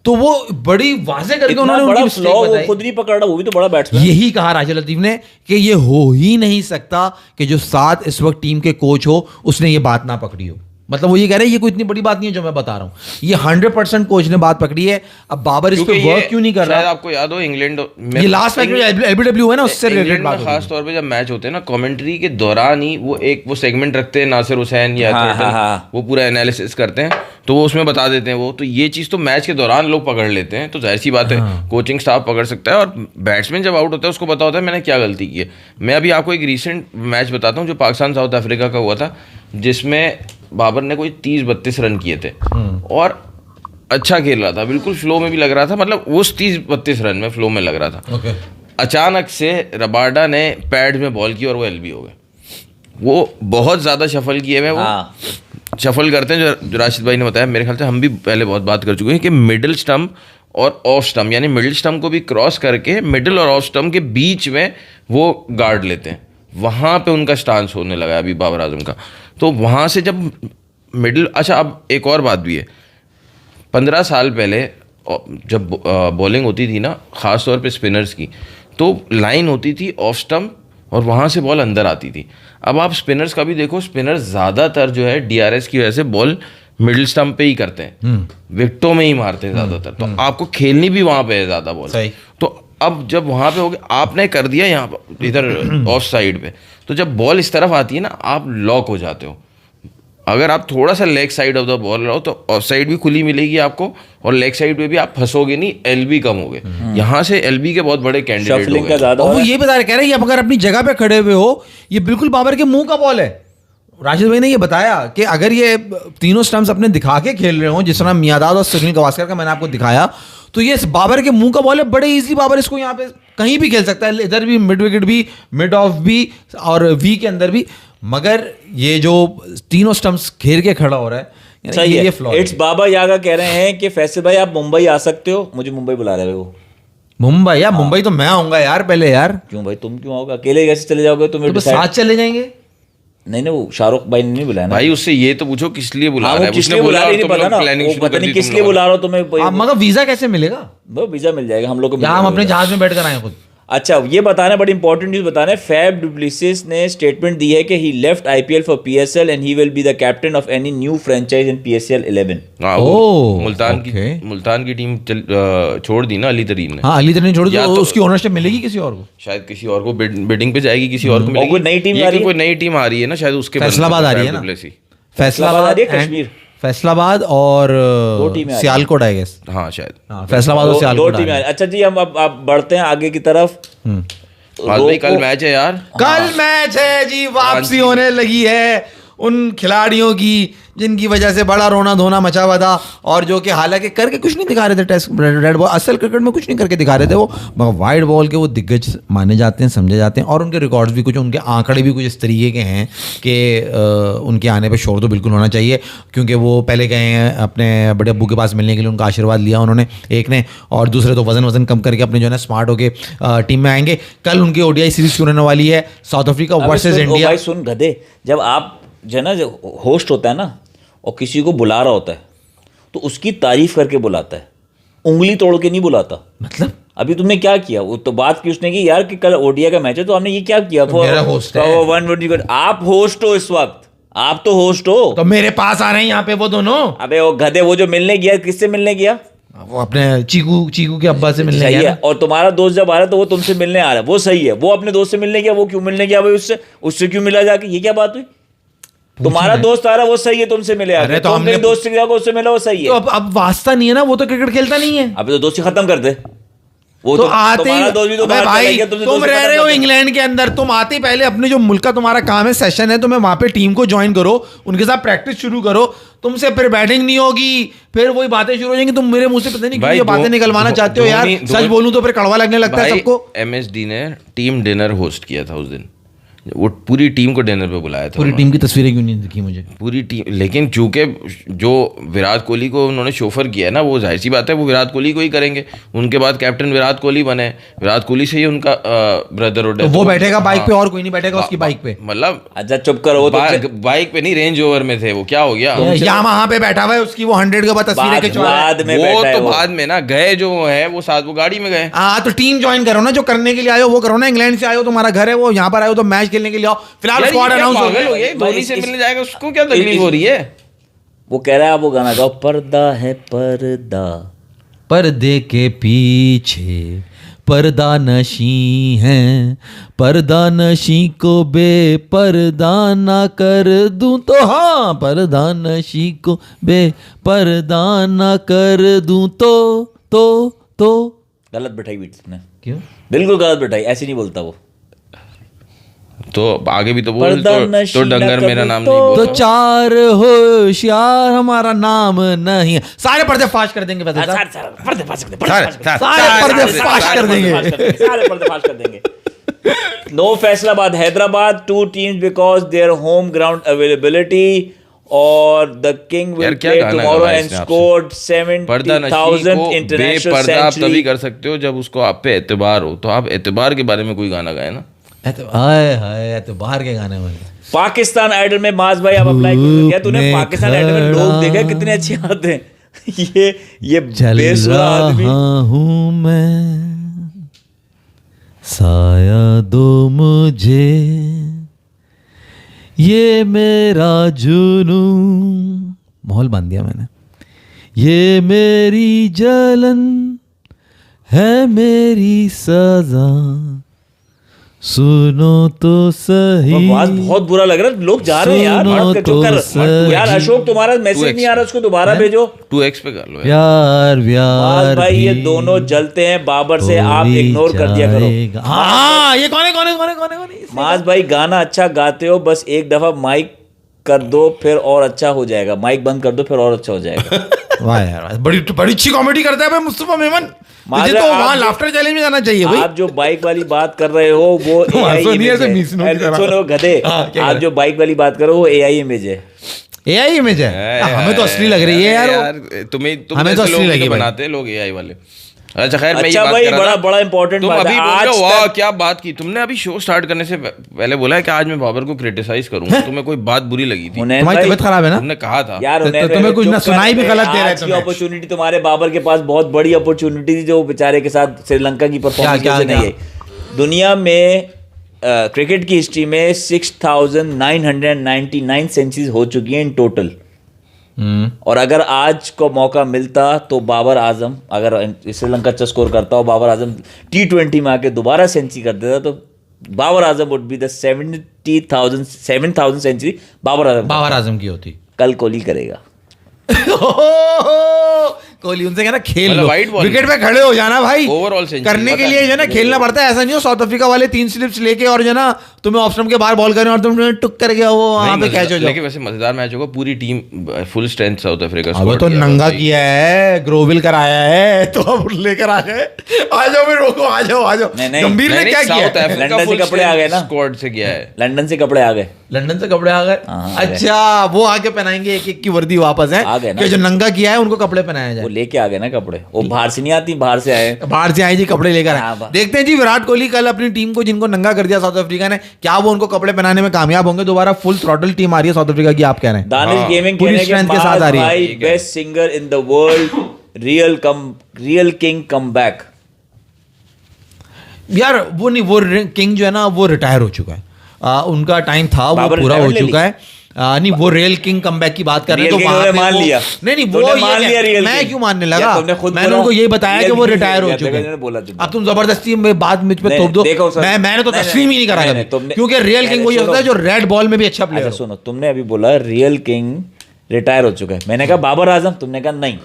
तो वो बड़ी वाज़ेह करके उन्होंने उनकी मिस्टेक बताई। खुद नहीं पकड़ रहा, वो भी तो बड़ा बैट्समैन। यही कहा राशिद लतीफ़ ने कि ये हो ही नहीं सकता कि जो साथ इस वक्त टीम के कोच हो उसने ये बात ना पकड़ी हो। मतलब वो ये कह रहे हैं ये कोई इतनी बड़ी बात नहीं है जो मैं बता रहा हूँ, ये 100% कोच ने बात पकड़ी है। अब बाबर इस पे वर्क क्यों नहीं कर रहा? आपको याद हो इंग्लैंड में ये लास्ट मैच में एलबीडब्ल्यू है ना, उससे रिलेटेड बात, खास तौर पे जब मैच होते हैं ना, कमेंट्री के दौरान ही वो सेगमेंट रखते हैं, नासिर हुसैन या वो पूरा एनालिसिस करते हैं, तो वो उसमें बता देते हैं वो। तो ये चीज़ तो मैच के दौरान लोग पकड़ लेते हैं, तो जाहिर सी बात है कोचिंग स्टाफ पकड़ सकता है, और बैट्समैन जब आउट होता है उसको पता होता है मैंने क्या गलती की है। मैं अभी आपको एक रीसेंट मैच बताता हूँ जो पाकिस्तान साउथ अफ्रीका का हुआ था, जिसमें बाबर ने कोई 30-32 रन किए थे, और अच्छा खेल रहा था, बिल्कुल फ्लो में भी लग रहा था, मतलब उस 30-32 रन में फ्लो में लग रहा था। अचानक से रबाडा ने पैड में बॉल की और वो एलबी हो गए। वो बहुत ज़्यादा शफल किए हुए, वो शफल करते हैं जो राशिद भाई ने बताया। मेरे ख्याल से हम भी पहले बहुत बात कर चुके हैं कि मिडिल स्टंप और ऑफ स्टंप, यानी मिडिल स्टंप को भी क्रॉस करके मिडिल और ऑफ स्टंप के बीच में वो गार्ड लेते हैं, वहाँ पे उनका स्टांस होने लगा अभी बाबर आजम का। तो वहाँ से जब मिडिल, अच्छा अब एक और बात भी है, 15 साल पहले जब बॉलिंग होती थी ना, ख़ास तौर पे स्पिनर्स की, तो लाइन होती थी ऑफ स्टंप और वहाँ से बॉल अंदर आती थी। अब आप स्पिनर्स का भी देखो, स्पिनर्स ज़्यादातर जो है डीआरएस की वजह से बॉल मिडिल स्टंप पे ही करते हैं, विकेटों में ही मारते हैं ज़्यादातर, तो आपको खेलनी भी वहाँ पे है ज़्यादा बॉल। तो अब जब वहाँ पे हो गया, आपने कर दिया यहाँ पर इधर ऑफ साइड पे, तो जब बॉल इस तरफ आती है ना, आप लॉक हो जाते हो। अगर आप थोड़ा सा leg side of the ball रहो तो ऑफ साइड भी खुली मिलेगी आपको, और लेग साइड पे भी आप फंसोगे नहीं, एलबी कम हो गए। यहाँ से एलबी के बहुत बड़े कैंडिडेट हो गए। और वो ये बता रहे, कह रहे हैं अगर अपनी जगह पे खड़े हुए हो, ये बिल्कुल बाबर के मुंह का बॉल है। राशिद भाई ने ये बताया कि अगर ये तीनों स्टंप्स अपने दिखा के खेल रहे हो, जिस तरह मियांदाद और सुनील गवास्कर का मैंने आपको दिखाया, तो ये बाबर के मुंह का बॉल है, बड़े इजी बाबर इसको यहाँ पे कहीं भी खेल सकता है, इधर भी, मिड विकेट भी, मिड ऑफ भी, और वी के अंदर भी। मगर ये जो तीनों स्टंप्स घेर के खड़ा हो रहा है, सही है। इट्स बाबा यागा कह रहे हैं कि फैसल भाई आप मुंबई आ सकते हो, मुझे मुंबई बुला रहे हो। मुंबई या मुंबई तो मैं आऊंगा यार पहले यार। क्यों भाई, तुम क्यों आओगे? अकेले कैसे चले जाओगे? तुम साथ चले जाएंगे। नहीं वो शाहरुख भाई ने नहीं बुलाया भाई, उससे ये तो पूछो किस लिए बुला रहा है, किस लिए बुला नहीं पता ना, पता नहीं किस लिए बुला रहा हो तुम्हें। मगर वीजा कैसे मिलेगा? वो वीजा मिल जाएगा हम लोग को, हम अपने जहाज में बैठ कर आए खुद। अच्छा ये बताना, बड़ी इंपॉर्टेंट न्यूज़ बताना है। फैब डुप्लेसिस ने स्टेटमेंट दी है कि he left IPL for PSL and he will be the captain of any new franchise in PSL 11। Multan की टीम छोड़ दी ना अली तरीन ने। हाँ, अली तरीन छोड़ दी, तो उसकी ओनरशिप मिलेगी किसी और को, शायद किसी और को बिडिंग पे जाएगी, किसी और को मिलेगी। कोई नई टीम आ रही है, कोई नई टीम आ रही है ना, शायद उसके फैसलाबाद आ रही है ना, फैसलाबाद कश्मीर, फैसलाबाद और टीमें आ सियालकोट आई गेस। हाँ शायद। फैसलाबाद और दो सियालकोट टीमें अच्छा जी, हम अब बढ़ते हैं आगे की तरफ। आज भाई कल मैच है यार। कल मैच है जी, वापसी होने लगी है उन खिलाड़ियों की जिनकी वजह से बड़ा रोना धोना मचा हुआ था, और जो कि हालांकि करके कुछ नहीं दिखा रहे थे टेस्ट रेड बॉल, असल क्रिकेट में कुछ नहीं करके दिखा रहे थे वो, मगर वाइड बॉल के वो दिग्गज माने जाते हैं, समझे जाते हैं, और उनके रिकॉर्ड्स भी कुछ, उनके आंकड़े भी कुछ इस तरीके के हैं कि उनके आने पे शोर तो बिल्कुल होना चाहिए, क्योंकि वो पहले गए हैं अपने बड़े अब्बू के पास मिलने के लिए, उनका आशीर्वाद लिया उन्होंने एक ने, और दूसरे तो वजन कम करके अपने जो है ना स्मार्ट होके टीम में आएंगे। कल उनकी ओडीआई सीरीज शुरू होने वाली है, साउथ अफ्रीका वर्सेज इंडिया। भाई सुन गधे, जब आप जो है ना जो होस्ट होता है ना और किसी को बुला रहा होता है तो उसकी तारीफ करके बुलाता है, उंगली तोड़ के नहीं बुलाता। मतलब अभी तुमने क्या किया? वो तो बात की उसने की यार कि कल ओडीआई का मैच है तो हमने ये क्या किया? मेरा होस्ट है। आप होस्ट हो इस वक्त, आप तो होस्ट हो, तो मेरे पास आ रहे हैं यहाँ पे वो दोनों। अबे वो गधे, वो जो मिलने गया किससे मिलने गया? वो अपने चीकू के अब्बा से मिलने सही गया है, और तुम्हारा दोस्त जब आ रहा है तो वो तुमसे मिलने आ रहा है, वो सही है। वो अपने दोस्त से मिलने गया, वो क्यों मिलने गया भाई उससे क्यों मिला जाके? ये क्या बात हुई? तुम्हारा दोस्त आ रहा है वो सही है, तुमसे मिले आके, तो हमने दोस्त से जाकर उससे मिला, वो सही है। तो अब वास्ता नहीं है ना, वो तो क्रिकेट खेलता नहीं है। अबे तो दोस्ती खत्म कर दे। वो तो आते ही तो भाई तुम रह रहे हो इंग्लैंड के अंदर, तुम आते ही पहले अपने जो मुल्क का तुम्हारा काम है, सेशन है, तुम्हें वहां पे टीम को ज्वाइन करो, उनके साथ प्रैक्टिस शुरू करो, तुमसे फिर बैटिंग नहीं होगी, फिर वही बातें शुरू हो जाएंगी। तुम मेरे मुंह से पता नहीं क्यों ये बातें निकलवाना चाहते हो यार, सच बोलूं तो फिर कड़वा लगने लगता है सबको। MSD ने टीम डिनर होस्ट किया था उस दिन, वो पूरी टीम को डिनर पे बुलाया था। पूरी टीम की तस्वीरें क्यों नहीं दिखी मुझे? पूरी टीम, लेकिन चूंकि जो विराट कोहली को उन्होंने शोफर किया है ना, वो जाहिर सी बात है वो विराट कोहली को ही करेंगे। उनके बाद कैप्टन विराट कोहली बने, विराट कोहली से ही उनका ब्रदरहुड है। तो वो बैठेगा बाइक पे और कोई नहीं बैठेगा उसकी बाइक पे? मतलब अच्छा चुप करो, बाइक पे नहीं, रेंज ओवर में थे वो, क्या हो गया? यहाँ वहां पे बैठा हुआ है, उसकी वो 100 के बाद तस्वीरें खिंचवा में वो तो बाद में ना गए, जो है वो साथ वो गाड़ी में गए। हाँ तो टीम ज्वाइन करो ना, जो करने के लिए आयो वो करो ना। इंग्लैंड से आयो, तुम्हारा घर है वो, यहाँ पर आयो तो मैच खेलने के लिए आओ। स्क्वाड अनाउंस हो गया, धोनी से मिलने जाएगा, उसको क्या तकलीफ हो रही है? वो कह रहा है वो गाना गाओ, पर्दा है पर्दा, पर्दे के पीछे पर्दा नशी है, पर्दा नशी को बेपर्दा ना कर दूं तो, हाँ पर्दा नशी को बेपर्दा ना कर दूं तो गलत बैठाई बीट ने। क्यों? बिल्कुल गलत बैठाई, ऐसे नहीं बोलता वो। तो आगे भी तो बोल, तो डंगर मेरा नाम नहीं तो बोला। चार होशियार हमारा नाम नहीं है। सारे पर्दे फाश कर देंगे, सारे पर्दे फाश कर देंगे, सारे पर्दे फाश कर देंगे, सारे पर्दे फाश कर देंगे। No Faisalabad Hyderabad, 2 teams because their home ground availability, और the king will play tomorrow and scored 70,000 international century. आप तभी कर सकते हो जब उसको आप पे एतबार हो, तो आप एतबार के बारे में कोई गाना गाए ना। हाय हाय तो बाहर के गाने में। पाकिस्तान आइडल में माज भाई आप अप्लाई किया तूने? पाकिस्तान आइडल में लोग देखे कितने अच्छे आते हैं। ये बेसुरा आदमी हूँ मैं, साया दो मुझे, ये मेरा जुनून, माहौल बांध दिया मैंने, ये मेरी जलन है मेरी सजा, सुनो तो सही। आवाज बहुत बुरा लग रहा है, लोग जा रहे हैं यार, यार अशोक तुम्हारा मैसेज नहीं आ रहा, उसको दोबारा भेजो। 2x पे कर लो यार भाई ये दोनों जलते हैं बाबर से, आप इग्नोर कर दिया करो। हाँ ये कौन है? माज भाई गाना अच्छा गाते हो, बस एक दफा माइक कर दो फिर और अच्छा हो जाएगा, माइक बंद कर दो फिर और अच्छा हो जाएगा। वाह यार, बड़ी अच्छी कॉमेडी करता है भाई मुस्तफा मेमन, मुझे तो वहाँ लाफ्टर चैलेंज में जाना चाहिए भाई। आप जो बाइक वाली बात कर रहे हो वो AI इमेज है। सुनो गधे, आप जो बाइक वाली बात करो वो AI इमेज है। AI इमेज है? हमें तो असली लग रही है यार, तुम्हें हमें तो असली लगी बनाते लोग AI वाले। अच्छा खैर, मैं अच्छा भाई बड़ा इंपॉर्टेंट बात है आज। वाह क्या बात की तुमने, अभी शो स्टार्ट करने से पहले बोला है कि आज मैं बाबर को क्रिटिसाइज करूंगा। तुम्हें कोई बात बुरी लगी थी? तुम्हारी तबीयत खराब है ना? तुमने कहा था यार, तुम्हें कुछ ना सुनाई भी गलत दे रहे थे। अपॉर्चुनिटी तुम्हारे बाबर के पास बहुत बड़ी अपॉर्चुनिटी थी, जो बेचारे के साथ श्रीलंका की परफॉर्मेंस नहीं है। दुनिया में क्रिकेट की हिस्ट्री में 6,999 सेंचुरीज हो चुकी हैं इन टोटल। और अगर आज को मौका मिलता तो बाबर आजम, अगर श्रीलंका अच्छा स्कोर करता हो, बाबर आजम T20 में आके दोबारा सेंचुरी कर देता, तो Babar Azam would be the 7,000 century Babar Azam की होती। कल कोहली करेगा। कोहली उनसे कहना खेल मतलब लो, white ball विकेट पे खड़े हो जाना भाई। Overall century, करने के पता लिए जो है ना नहीं। खेलना पड़ता है, ऐसा नहीं हो साउथ अफ्रीका वाले 3 स्लिप्स लेके और जो है ना तुम्हें ऑफ स्टंप के बाहर बॉल करें और तुम टुक कर गया वो वहां पे कैच हो जाओ। लेकिन वैसे मजेदार मैच होगा, पूरी team full strength south Africa अब squad तो किया नंगा भाई। किया है, ग्रोविल कराया है, तो अब लेकर आ गए। आ जाओ फिर, रोको, आ जाओ आ जाओ। नहीं, गंभीर ने नहीं, क्या साउथ किया? अफ्रीका लंदन से full कपड़े आ गए ना। स्क्वाड से गया है। लंदन से कपड़े आ गए। लंदन से कपड़े आ गए। हाँ, अच्छा, वो आके पहनाएंगे एक एक की वर्दी वापस है आ गए ना। कि जो नंगा किया है उनको कपड़े पहनाया वो जाए। लेके आ गए ना कपड़े, वो बाहर से नहीं आती, बाहर से आए। बाहर से आए जी, कपड़े लेकर हाँ, आए। बाहर। देखते हैं जी विराट कोहली कल अपनी टीम को जिनको नंगा कर दिया साउथ अफ्रीका ने, क्या वो उनको कपड़े पहनाने में कामयाब होंगे? दोबारा फुल थ्रॉटल टीम आ रही है साउथ अफ्रीका की, आप कह रहे हैं? दानिश हाँ, गेमिंग पूरी कहने के strength के बाद साथ आ रही है। भाई ठीक है। Best singer in the world, real king come back. यार वो नहीं, वो किंग जो है ना वो रिटायर हो चुका है। उनका टाइम था, वो बाबर पूरा हो रिटायरमेंट ले चुका है। नहीं, वो रियल किंग कमबैक की बात कर रहे हैं, Real तो king वहां उन्होंने पे मान वो- लिया। नहीं वो तुमने ये मान क्या- लिया real मैं king। क्यों मानने या लगा? तुमने खुद मैंने बोला, उनको यही बताया real कि वो king रिटायर हो या चुके मैंने हैं। बोला तुमने। अब तुम जबरदस्ती में बात मुझ पे नहीं, थोप दो। देखो सर, मैंने तो नहीं, तस्लीम ही नहीं करा नहीं, कभी, तुमने- क्योंकि रियल किंग वही होता है जो रेड बॉल में भी अच्छा प्लेयर अच्छा हो। सुनो, तुमने अभी बोला रियल किंग रिटायर हो चुका है, मैंने कहा बाबर आजम, तुमने कहा नहीं,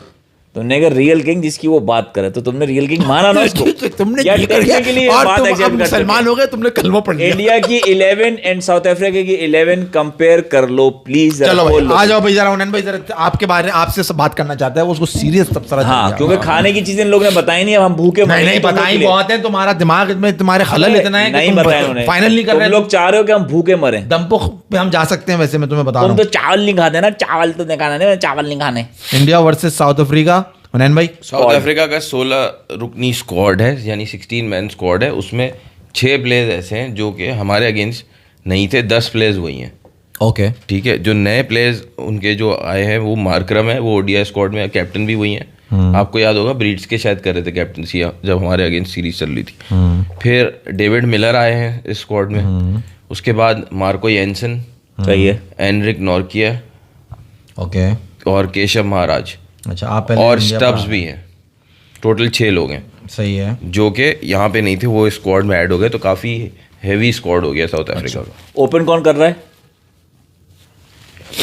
तुमने कहा रियल किंग जिसकी वो बात करे, तो तुमने रियल किंग माना ना उसको। तुमने या ये कर दिया technically ये और बात तुम accept अब कर चुके मुसलमान हो गए, तुमने कलमा पढ़ लिया। इंडिया की 11 एंड साउथ अफ्रीका की 11 कंपेयर कर लो प्लीज। चलो भाई, आ जाओ भाई, जरा उन्नयन भाई जरा आपके बारे में आपसे सब बात करना चाहता है, वो उसको सीरियस तबसरा चल हाँ, गया। क्योंकि खाने की चीजें इन लोगों ने बताई नहीं, अब हम भूखे मर नहीं गए नहीं, तुम लोग पता ही के लिए। बहुत है, तुम्हारा दिमाग में तुम्हारे खलल इतना है कि नहीं तुम बताया उन्होंने, फाइनल नहीं कर रहे। तुम लोग चाह रहे हो कि हम भूखे मरे। दम्पो पे हम जा सकते हैं, वैसे मैं तुम्हें बता रहा तुम हूँ। तो चावल नहीं खाते ना, चावल तो नहीं खाना, नहीं चावल नहीं खाने। इंडिया वर्सेस साउथ अफ्रीका, उन्नयन भाई। साउथ अफ्रीका का 16 रुकनी स्क्वाड है, यानी 16 मैन स्क्वाड है। उसमें 6 प्लेयर्स ऐसे हैं जो कि हमारे अगेंस्ट नहीं थे, 10 प्लेयर्स वही हैं। ओके, ठीक है, जो नए प्लेयर्स उनके जो आए हैं वो मार्करम है, वो ओडीआई स्क्वाड में कैप्टन भी वही हैं। आपको याद होगा ब्रीड्स के शायद कर रहे थे कैप्टनसी जब हमारे अगेंस्ट सीरीज चल रही थी। फिर डेविड मिलर आए हैं इस स्क्वाड में। उसके बाद मार्को येंसन, सही है। एनरिक नॉर्किया ओके, और केशव महाराज अच्छा, आप पहले और इंडिया स्टब्स पर- भी हैं। टोटल 6 लोग हैं सही है। जो कि यहाँ पे नहीं थे, वो स्क्वाड में ऐड हो गए, तो काफ़ी हैवी स्क्वाड हो गया साउथ अफ्रीका का। ओपन कौन कर रहा है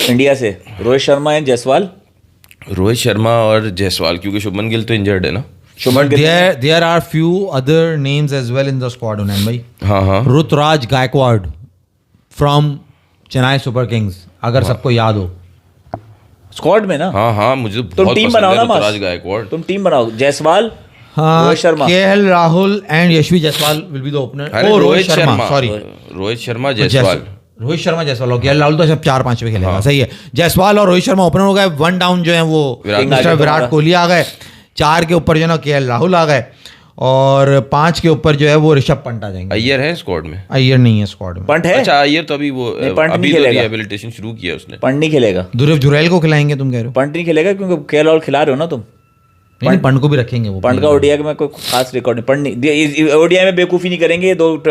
इंडिया से? रोहित शर्मा एंड जायसवाल। रोहित शर्मा और जायसवाल, क्योंकि शुभमन गिल तो इंजर्ड है ना। Shubman Gill There are few other names as well in the squad, उन्नयन भाई। हाँ हाँ, Ruturaj Gaikwad from Chennai super Kings, अगर सबको याद हो। स्क्वाड में ना। हाँ हाँ, मुझे तुम बहुत टीम पसंद बनाओ है ना ऋतुराज मास, गायकवाड। तुम टीम बनाओ। जायसवाल, हाँ, Rohit Sharma. KL Rahul and Yashvi Jaiswal will be the opener. अरे ओ रोहित शर्मा, सॉरी, रोहित शर्मा जायसवाल। रोहित शर्मा जायसवाल हो गया। राहुल तो सब 4-5 पे खेलेगा। सही है, जायसवाल और रोहित शर्मा ओपनर हो गए। 1 डाउन जो है वो विराट मिस्टर कोहली। विराट कोहली आ गए। 4 के ऊपर जो है ना केएल राहुल आ गए, और 5 के ऊपर जो है वो ऋषभ पंत आ जाएंगे। अय्यर है स्क्वाड में। अय्यर नहीं है स्क्वाड में। पंट है? अच्छा, अय्यर तो अभी वो नहीं, पंट अभी नहीं तो खेलेगा। रिहेबिलिटेशन शुरू किया उसने। पंट नहीं खेलेगा। ध्रुव जुरैल को खिलाएंगे तुम कह रहे हो? पंट नहीं खेलेगा क्योंकि केएल राहुल खिला रहे हो ना तुम। नहीं, पंत को भी रखेंगे वो। पंट का ओडीआई में कोई खास रिकॉर्ड नहीं। पंट नहीं, ओडीआई में बेवकूफी नहीं करेंगे ये 2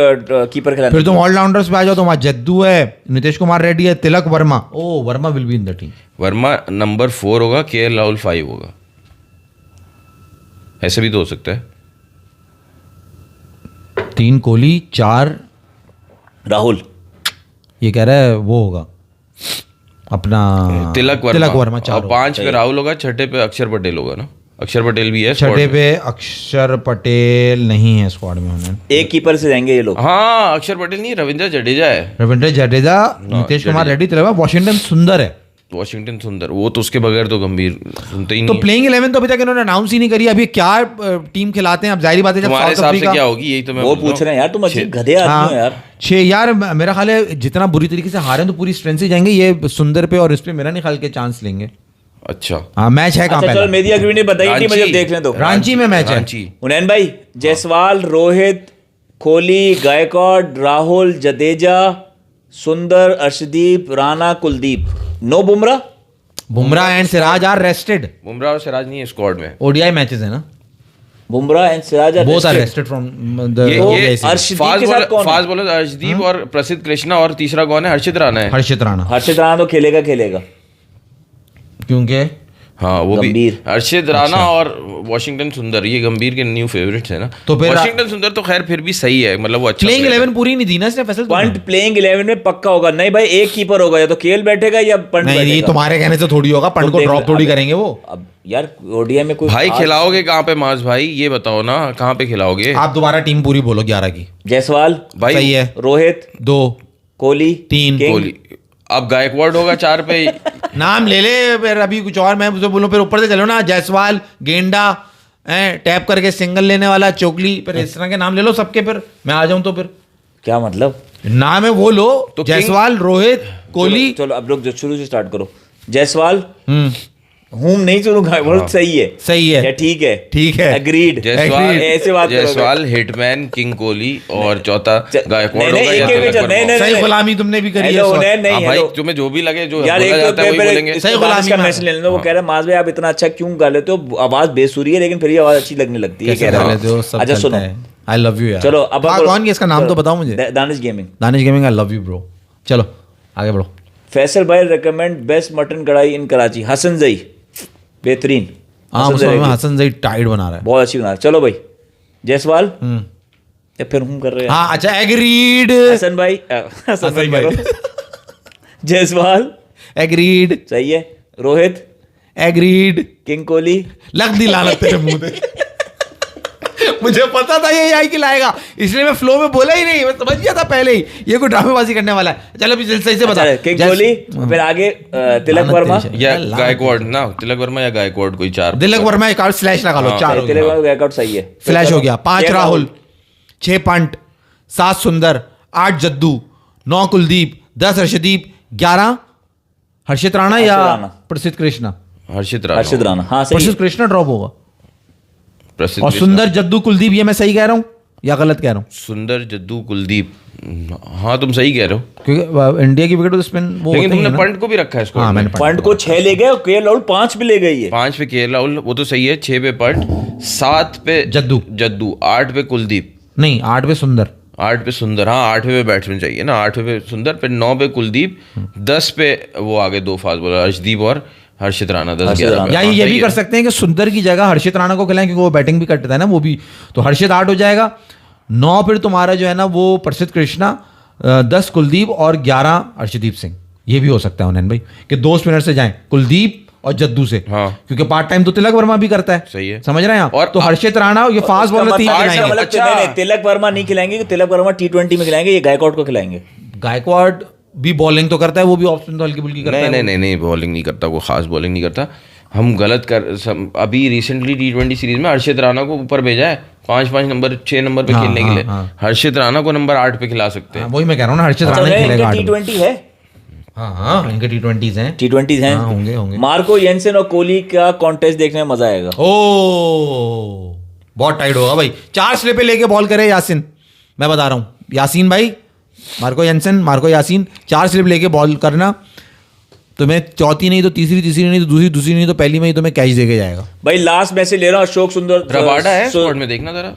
कीपर खिलाने। फिर तुम ऑलराउंडर्स पे आ जाओ, तुम्हारा जद्दू है, नीतीश कुमार रेड्डी है, Tilak Varma. Oh, Varma will be in the team. Varma number 4 होगा, केएल राहुल 5 होगा। ऐसे भी तो हो सकता है। 3 कोहली, 4 राहुल। ये कह रहा है वो होगा अपना तिलक वर्मा वर्मा 4 और 5 पे राहुल होगा, 6ठे पे अक्षर पटेल होगा ना। अक्षर पटेल भी है squad 6ठे में। पे अक्षर पटेल नहीं है स्क्वाड में। उन्होंने एक कीपर से जाएंगे ये लोग। हाँ, अक्षर पटेल नहीं, रविंद्र जडेजा है। रविंद्र जडेजा, नीतीश कुमार रेड्डी, तिलक, वॉशिंगटन सुंदर है। वॉशिंगटन सुंदर, वो तो उसके बगैर तो गंभीर सुनते ही तो नहीं। प्लेइंग 11 तो अभी तक इन्होंने अनाउंस ही नहीं करी। अभी क्या टीम खिलाते हैं? अब जाहिर बात है जब तुम्हारे साउथ हिसाब से अफ्रीका क्या होगी, यही तो मैं वो बोल रहा पूछ रहे हैं यार, तुम अजीब छह- गधे आदमी हो यार। 6 यार, मेरा ख्याल है जितना बुरी तरीके से हारे हैं तो पूरी स्ट्रेंथ से जाएंगे। ये सुंदर पे और इस पे मेरा नहीं ख्याल के चांस लेंगे। अच्छा, हाँ, मैच है कहाँ अच्छा चलो, पहला? मेरी अग्री ने बताई टीम, मुझे रांची। देख लें तो। रांची में मैच है। रांची। उन्नयन भाई, Jaiswal, Rohit, Kohli, Gaikwad, Rahul, Jadeja, Sundar, Arshdeep, Rana, Kuldeep. No Bumrah. Bumrah and Siraj are rested. Bumrah और सिराज नहीं है स्क्वाड में। ओडीआई मैचेस है ना, Bumrah and Siraj are both are rested। Rested from the ये अर्शदीप फास्ट के साथ कौन है? फास्ट बॉलर अर्शदीप और प्रसिद्ध कृष्णा, और तीसरा कौन है? हर्षित राणा है। हर्षित राणा, हर्षित राणा तो खेलेगा। क्योंकि हाँ वो भी गंभीर। हर्षित राणा और वॉशिंगटन सुंदर, ये गंभीर के न्यू फेवरेट्स है ना। तो फिर वॉशिंगटन सुंदर तो खैर फिर भी सही है, मतलब वो अच्छा प्लेइंग player है। 11 पूरी नहीं दी ना इसने फैसल। पंट प्लेइंग 11 में पक्का होगा। नहीं भाई, एक कीपर होगा, या तो केएल बैठेगा या पंट नहीं, ये बैठेगा। तुम्हारे कहने से थोड़ी होगा, पंट तो को देख ड्रॉप ले, थोड़ी अब- करेंगे वो। अब यार ओडीआई में कोई भाई खास- खिलाओगे कहाँ पे मास भाई, ये बताओ ना, कहाँ पे खिलाओगे आप दोबारा टीम पूरी बोलो 11 की। जायसवाल, भाई? सही है। रोहित, 2 कोहली, 3 किंग। कोहली, अब गायकवाड होगा 4 पे। नाम ले ले फिर, अभी कुछ और मैं उसे बोलूं, फिर ऊपर से चलो ना, जायसवाल, गेंडा, टैप करके सिंगल लेने वाला, चोकली, फिर इस तरह के नाम ले लो सबके, फिर मैं आ जाऊं तो फिर क्या मतलब? नाम है वो लो, तो जायसवाल, रोहित, कोहली। चलो अब लोग जो शुरू से स्टार्ट करो। जायसवाल, हम्म, हूम नहीं चुनूंगा, बहुत सही है, सही है। या ठीक है, ठीक है। एग्रीड। जायसवाल, ऐसे बात करोगे। जायसवाल, हिटमैन, किंग कोहली और चौथा गायकवाड नहीं, होगा एक या एक तिलक नहीं, वर्मा नहीं, होगा। सही नहीं। गुलामी तुमने भी करी है हेलो, इस वक्त। नहीं, नहीं, हाँ भाई, हेलो। तुम्हें जो भी लगे, जो यार बोला एक जाता है वही बोलेंगे। सही गुलामी का में। मैसेज ले लेना। वो कह रहा है माज भाई आप इतना अच्छा क्यों गा लेते हो, आवाज बेसुरी है लेकिन फिर भी आवाज अच्छी लगने लगती है, कैसे कह कर रहा लेते हो, है। सब अच्छा चलता सुनो, है। आई लव यू यार। चलो अब हाँ, कौन है इसका नाम तो बताओ मुझे। Danish gaming. Danish gaming, I love you bro. चलो आगे बढ़ो। फैसल भाई रिकमेंड बेस्ट मटन कढ़ाई इन कराची। हसन जई बेहतरीन। हाँ, हसन उसमें जई हसन जई टाइट बना रहा है। बहुत अच्छी बना रहा है। चलो भाई जायसवाल, या फिर हम कर रहे हैं हाँ अच्छा, एग्रीड। हसन भाई, हसन भाई भाई। करो। जायसवाल एग्रीड, सही है। रोहित, एग्रीड। किंग कोहली, लग दी लानत तेरे मुंह पे। मुझे पता था ये आई कि लाएगा, इसलिए मैं फ्लो में बोला ही नहीं, मैं समझ गया था पहले ही ये कोई ड्रामेबाजी करने वाला है। चलो अभी सही से बता। अच्छा, किंग कोहली, फिर आगे तिलक लानत वर्मा। तेरी या लानत गायकवाड ना, तिलक वर्मा या गायकवाड, कोई 4। तिलक वर्मा एक आउट स्लैश लगा लो, 4 हो तिलक गया। वर्मा बैकआउट सही है। फ्लैश हो गया। 5 छह राहुल, 6 पंट, 7 सुंदर, 8 जद्दू, 9 कुलदीप, 10 हर्षदीप, 11 हर्षित राणा या हर्षित राणा। प्रसिद्ध कृष्णा। हर्षित राणा, हर्षित राणा, हाँ सही प्रसिद्ध है। कृष्णा ड्रॉप होगा। प्रसिद्ध और कृष्णा। सुंदर, जद्दू, कुलदीप, ये मैं सही कह रहा हूँ या गलत कह रहा हूँ? सुंदर, जद्दू, कुलदीप, हाँ तुम सही कह रहे हो। क्योंकि इंडिया की विकेट तो स्पिन वो लेकिन होते ही तुमने है ना। पंट को भी रखा है स्कोर हाँ, में। मैंने पंट को 6 ले गए और केएल राहुल 5 भी ले गई है। 5 पे केएल राहुल, वो तो सही है। 6 पे पंट, 7 पे जद्दू। जद्दू, 8 पे कुलदीप, नहीं, 8 पे सुंदर। 8 पे सुंदर, हाँ 8वें पे बैट्समैन चाहिए ना, 8वें पे सुंदर, फिर 9 पे कुलदीप, 10 पे वो आगे 2 फास्ट बॉलर हर्षदीप और हर्षित राणा, 10 हर्षित 11 राणा। पे। या हाँ, ये सही भी है। कर सकते हैं कि सुंदर की जगह हर्षित राणा को खिलाएं, क्योंकि वो बैटिंग भी करता है ना वो भी। तो हर्षित 8 हो जाएगा। 9 फिर तुम्हारा जो है ना वो प्रसिद्ध कृष्णा, 10 कुलदीप और 11 हर्षदीप सिंह। ये भी हो सकता है उन्हें भाई कि 2 स्पिनर से जाएं, कुलदीप और जद्दू से। हाँ। क्योंकि पार्ट टाइम तो तिलक वर्मा भी करता है। सही है। समझ रहे हैं आप? और तो हर्षित राणा ये फास्ट बॉलर 3 इसका खिलाएंगे। मतलब अच्छा। नहीं, नहीं, तिलक वर्मा नहीं खिलाएंगे, कि तिलक वर्मा T20 में खिलाएंगे, ये गायकवाड को खिलाएंगे। गायकवाड भी बॉलिंग तो करता है, वो भी ऑप्शन तो हल्की फुल्की करता नहीं है। नहीं नहीं नहीं, बॉलिंग नहीं करता, वो खास बॉलिंग नहीं करता। हम गलत अभी रिसेंटली T20 सीरीज में हर्षित राणा को ऊपर भेजा है 5 नंबर 6 नंबर पे हाँ, खेलने के हाँ, लिए। हाँ। हर्षित राणा को नंबर 8 पे खिला सकते हैं। वही मैं कह रहा हूँ ना, हर्षित अच्छा, राणा ही खेलेगा इनके 8 में। T20 है, हाँ हाँ, इनके T20s हैं। T20 हैं। हाँ, होंगे। मार्को येंसन और कोहली का कॉन्टेस्ट देखने में मजा आएगा। ओ बहुत टाइट होगा भाई। 4 स्लिपे लेके बॉल करे यासिन, मैं बता रहा हूँ। यासीन भाई, Marco Jansen, Marco Yasin, 4 slip लेके बॉल करना, तुम्हें चौथी नहीं तो तीसरी नहीं तो दूसरी नहीं तो पहली में ही तुम्हें कैच देके जाएगा। भाई लास्ट मैच से ले रहा हूँ अशोक सुंदर, रबाडा है स्क्वाड में, देखना जरा।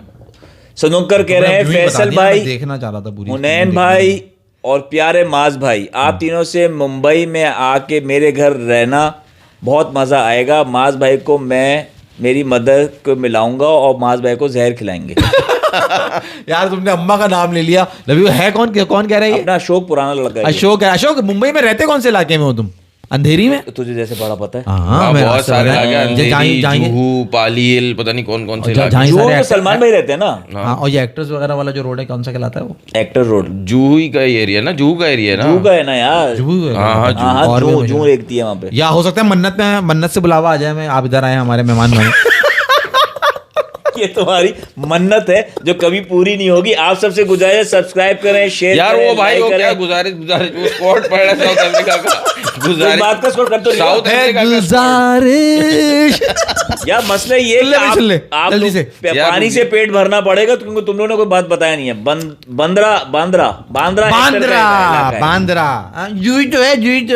सनुकर कह रहे हैं तुम्हें यूं ही बता फैसल दिया, मैं भाई, देखना चाह रहा था पूरी हुनैन भाई और प्यारे माज भाई, आप तीनों से मुंबई में आके मेरे घर रहना, बहुत मजा आएगा। माज भाई को मैं मेरी मदर को मिलाऊंगा और माज भाई को जहर खिलाएंगे। यार तुमने अम्मा का नाम ले लिया। लवी है कौन कह रहा है ये? अपना अशोक पुराना लड़का है ये। अशोक है। अशोक, मुंबई में रहते कौन से इलाके में हो तुम? अंधेरी में? तुझे जैसे बड़ा पता है। हाँ, मैं बहुत रास्ते सारे बता- इलाके, अंधेरी, जाएंगे- जुहू, पालील, पता नहीं कौन कौन से जहाँ- इलाके। जुहू सारे में actor- सलमान भाई रहते हैं ना, हाँ, और ये एक्टर्स वगैरह वाला जो रोड है कौन सा कहलाता है वो? Actor road. जुहू ही का एरिया ना, जुहू का एरिया है जुहू ना। का है ना यार। जुहू है। हाँ, हाँ, हाँ हाँ, और भी जूहू मुझे- जूहू देखती है वहाँ पे। या हो सकता है मन्नत से बुलावा आ जाए, मैं आप इधर आए हमारे मेहमान बने। ये तुम्हारी मन्नत है जो कभी पूरी नहीं होगी। आप सबसे गुजारिश, सब्सक्राइब करें, शेयर यार करें, वो भाई like वो क्या करें। गुजारिश वो स्क्वाड पड़ रहा है साउथ अफ्रीका का। इस बात का स्कोर कर तो नहीं रहा। साउथ अफ्रीका का गुजारिश। यार मसला ये है कि सुन ले भाई, सुन ले, आप जल्दी लोग से। पानी से पेट भरना पड़ेगा, क्योंकि तुम लोगों ने कोई बात बताया नहीं है। बांद्रा जूही तो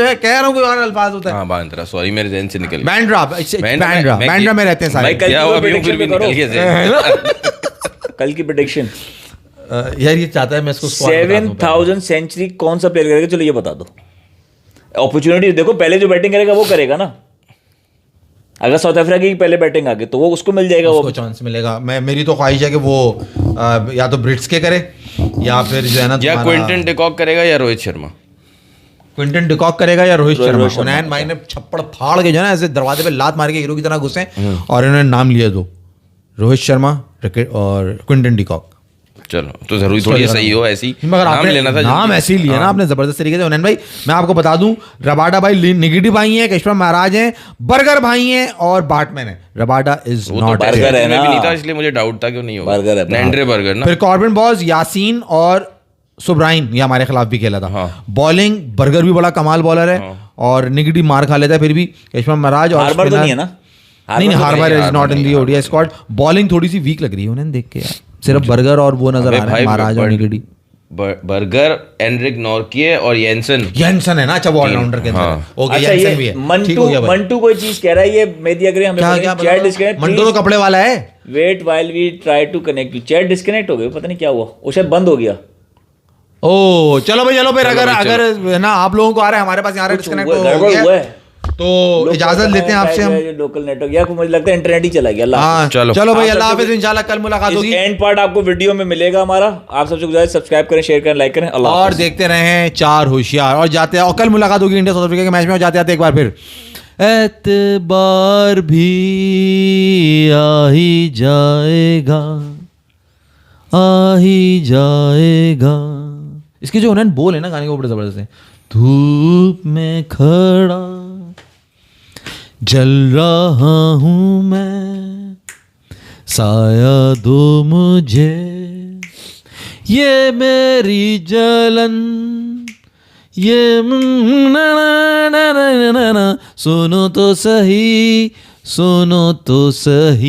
है, कह रहा हूँ कोई और अल्फाज होता है। हाँ बांद्रा, सॉरी मेरे जहन से निकल गया। बैंड्रा में रहते हैं सारे। भाई, कल क्या की हुआ कोई अभी फिर भी prediction निकल गया तो जहन। कल की प्रेडिक्शन। यार ये चाहता है मैं इसको squad बता दूं। 7000 सेंचुरी कौन सा प्लेयर करेगा, चलो ये बता दो। अपॉर्चुनिटी देखो, पहले जो बैटिंग करेगा वो करेगा ना। अगर साउथ अफ्रीका की पहले बैटिंग आ गई तो वो उसको मिल जाएगा, उसको चांस मिलेगा। मेरी तो ख्वाहिश है कि वो या तो ब्रिट्स के करे या फिर जो है ना या क्विंटन डिकॉक करेगा या रोहित शर्मा। क्विंटन डिकॉक करेगा या रोहित शर्मा। उनैन भाई ने छप्पड़ फाड़ के जो है ना ऐसे दरवाजे पे लात मार के हीरो की तरह घुसे और इन्होंने नाम लिए दो, रोहित शर्मा और क्विंटन डिकॉक। चलो तो जरूरी थोड़ी सही हो ऐसी, मगर नाम आपने लेना था, नाम ऐसे ही लिया ना आपने जबरदस्त तरीके से। उनैन भाई मैं आपको बता दूं, रबाडा भाई निगेटिव भाई हैं, कश्मीर महाराज हैं, बर्गर भाई हैं और बाटमैन है। रबाडा इज नॉट बर्गर है में ना। भी नहीं था, इसलिए मुझे डाउट था क्यों नहीं होगा। बर्गर है, नैंड्रे बर्गर ना। फिर कॉर्बिन बॉस, यासीन और सुब्राहिम ये हमारे खिलाफ भी खेला था। हाँ। बॉलिंग बर्गर भी बड़ा कमाल बॉलर है और निगेटिव मार खा लेता है फिर भी कश्मीर महाराज। और हार्बर तो नहीं है ना? नहीं, Harbour is not in the ODI squad. Bowling थोड़ी सी वीक लग रही है उन्हें देख के यार, सिर्फ बर्गर और वो नजर आ रहा है, महाराज और निगेटिव। बर्गर, एनरिक नॉर्किए और येंसन है ना। अच्छा वो ऑलराउंडर के अंदर ओके, अच्छा येंसन भी ये है। ठीक हो गया भाई। मंटू कोई चीज कह रहा है, ये मेदी अग्रे हमें चैट डिस्कनेक्ट। मंटू तो कपड़े वाला है। Wait while we try to connect you, chat disconnect हो गई, पता नहीं क्या हुआ, वो शायद बंद हो गया। ओ चलो भाई, चलो फिर अगर है ना आप लोगों को आ रहा है, हमारे पास यहाँ डिस्कनेक्ट हो गया तो इजाजत लेते हैं आपसे हम। लोकल नेटवर्क या मुझे लगता है इंटरनेट ही चला गया। हाँ चलो भाई, अल्लाह हाफिज़, इंशाल्लाह कल मुलाकात होगी। एंड पार्ट आपको वीडियो में मिलेगा हमारा। आप सबसे गुजारिश सब्सक्राइब करें, शेयर करें, लाइक करें। अल्लाह और देखते रहें चार होशियार। और जाते हैं, और कल मुलाकात होगी इंडिया साउथ अफ्रीका के मैच में। और जाते आते एक बार फिर एतबार भी आ ही जाएगा, आ ही जाएगा। इसके जो उन्होंने बोल है ना गाने के ऊपर जबरदस्त है। धूप में खड़ा जल रहा हूं मैं, साया दो मुझे, ये मेरी जलन, ये ना ना ना ना ना, सुनो तो सही, सुनो तो सही।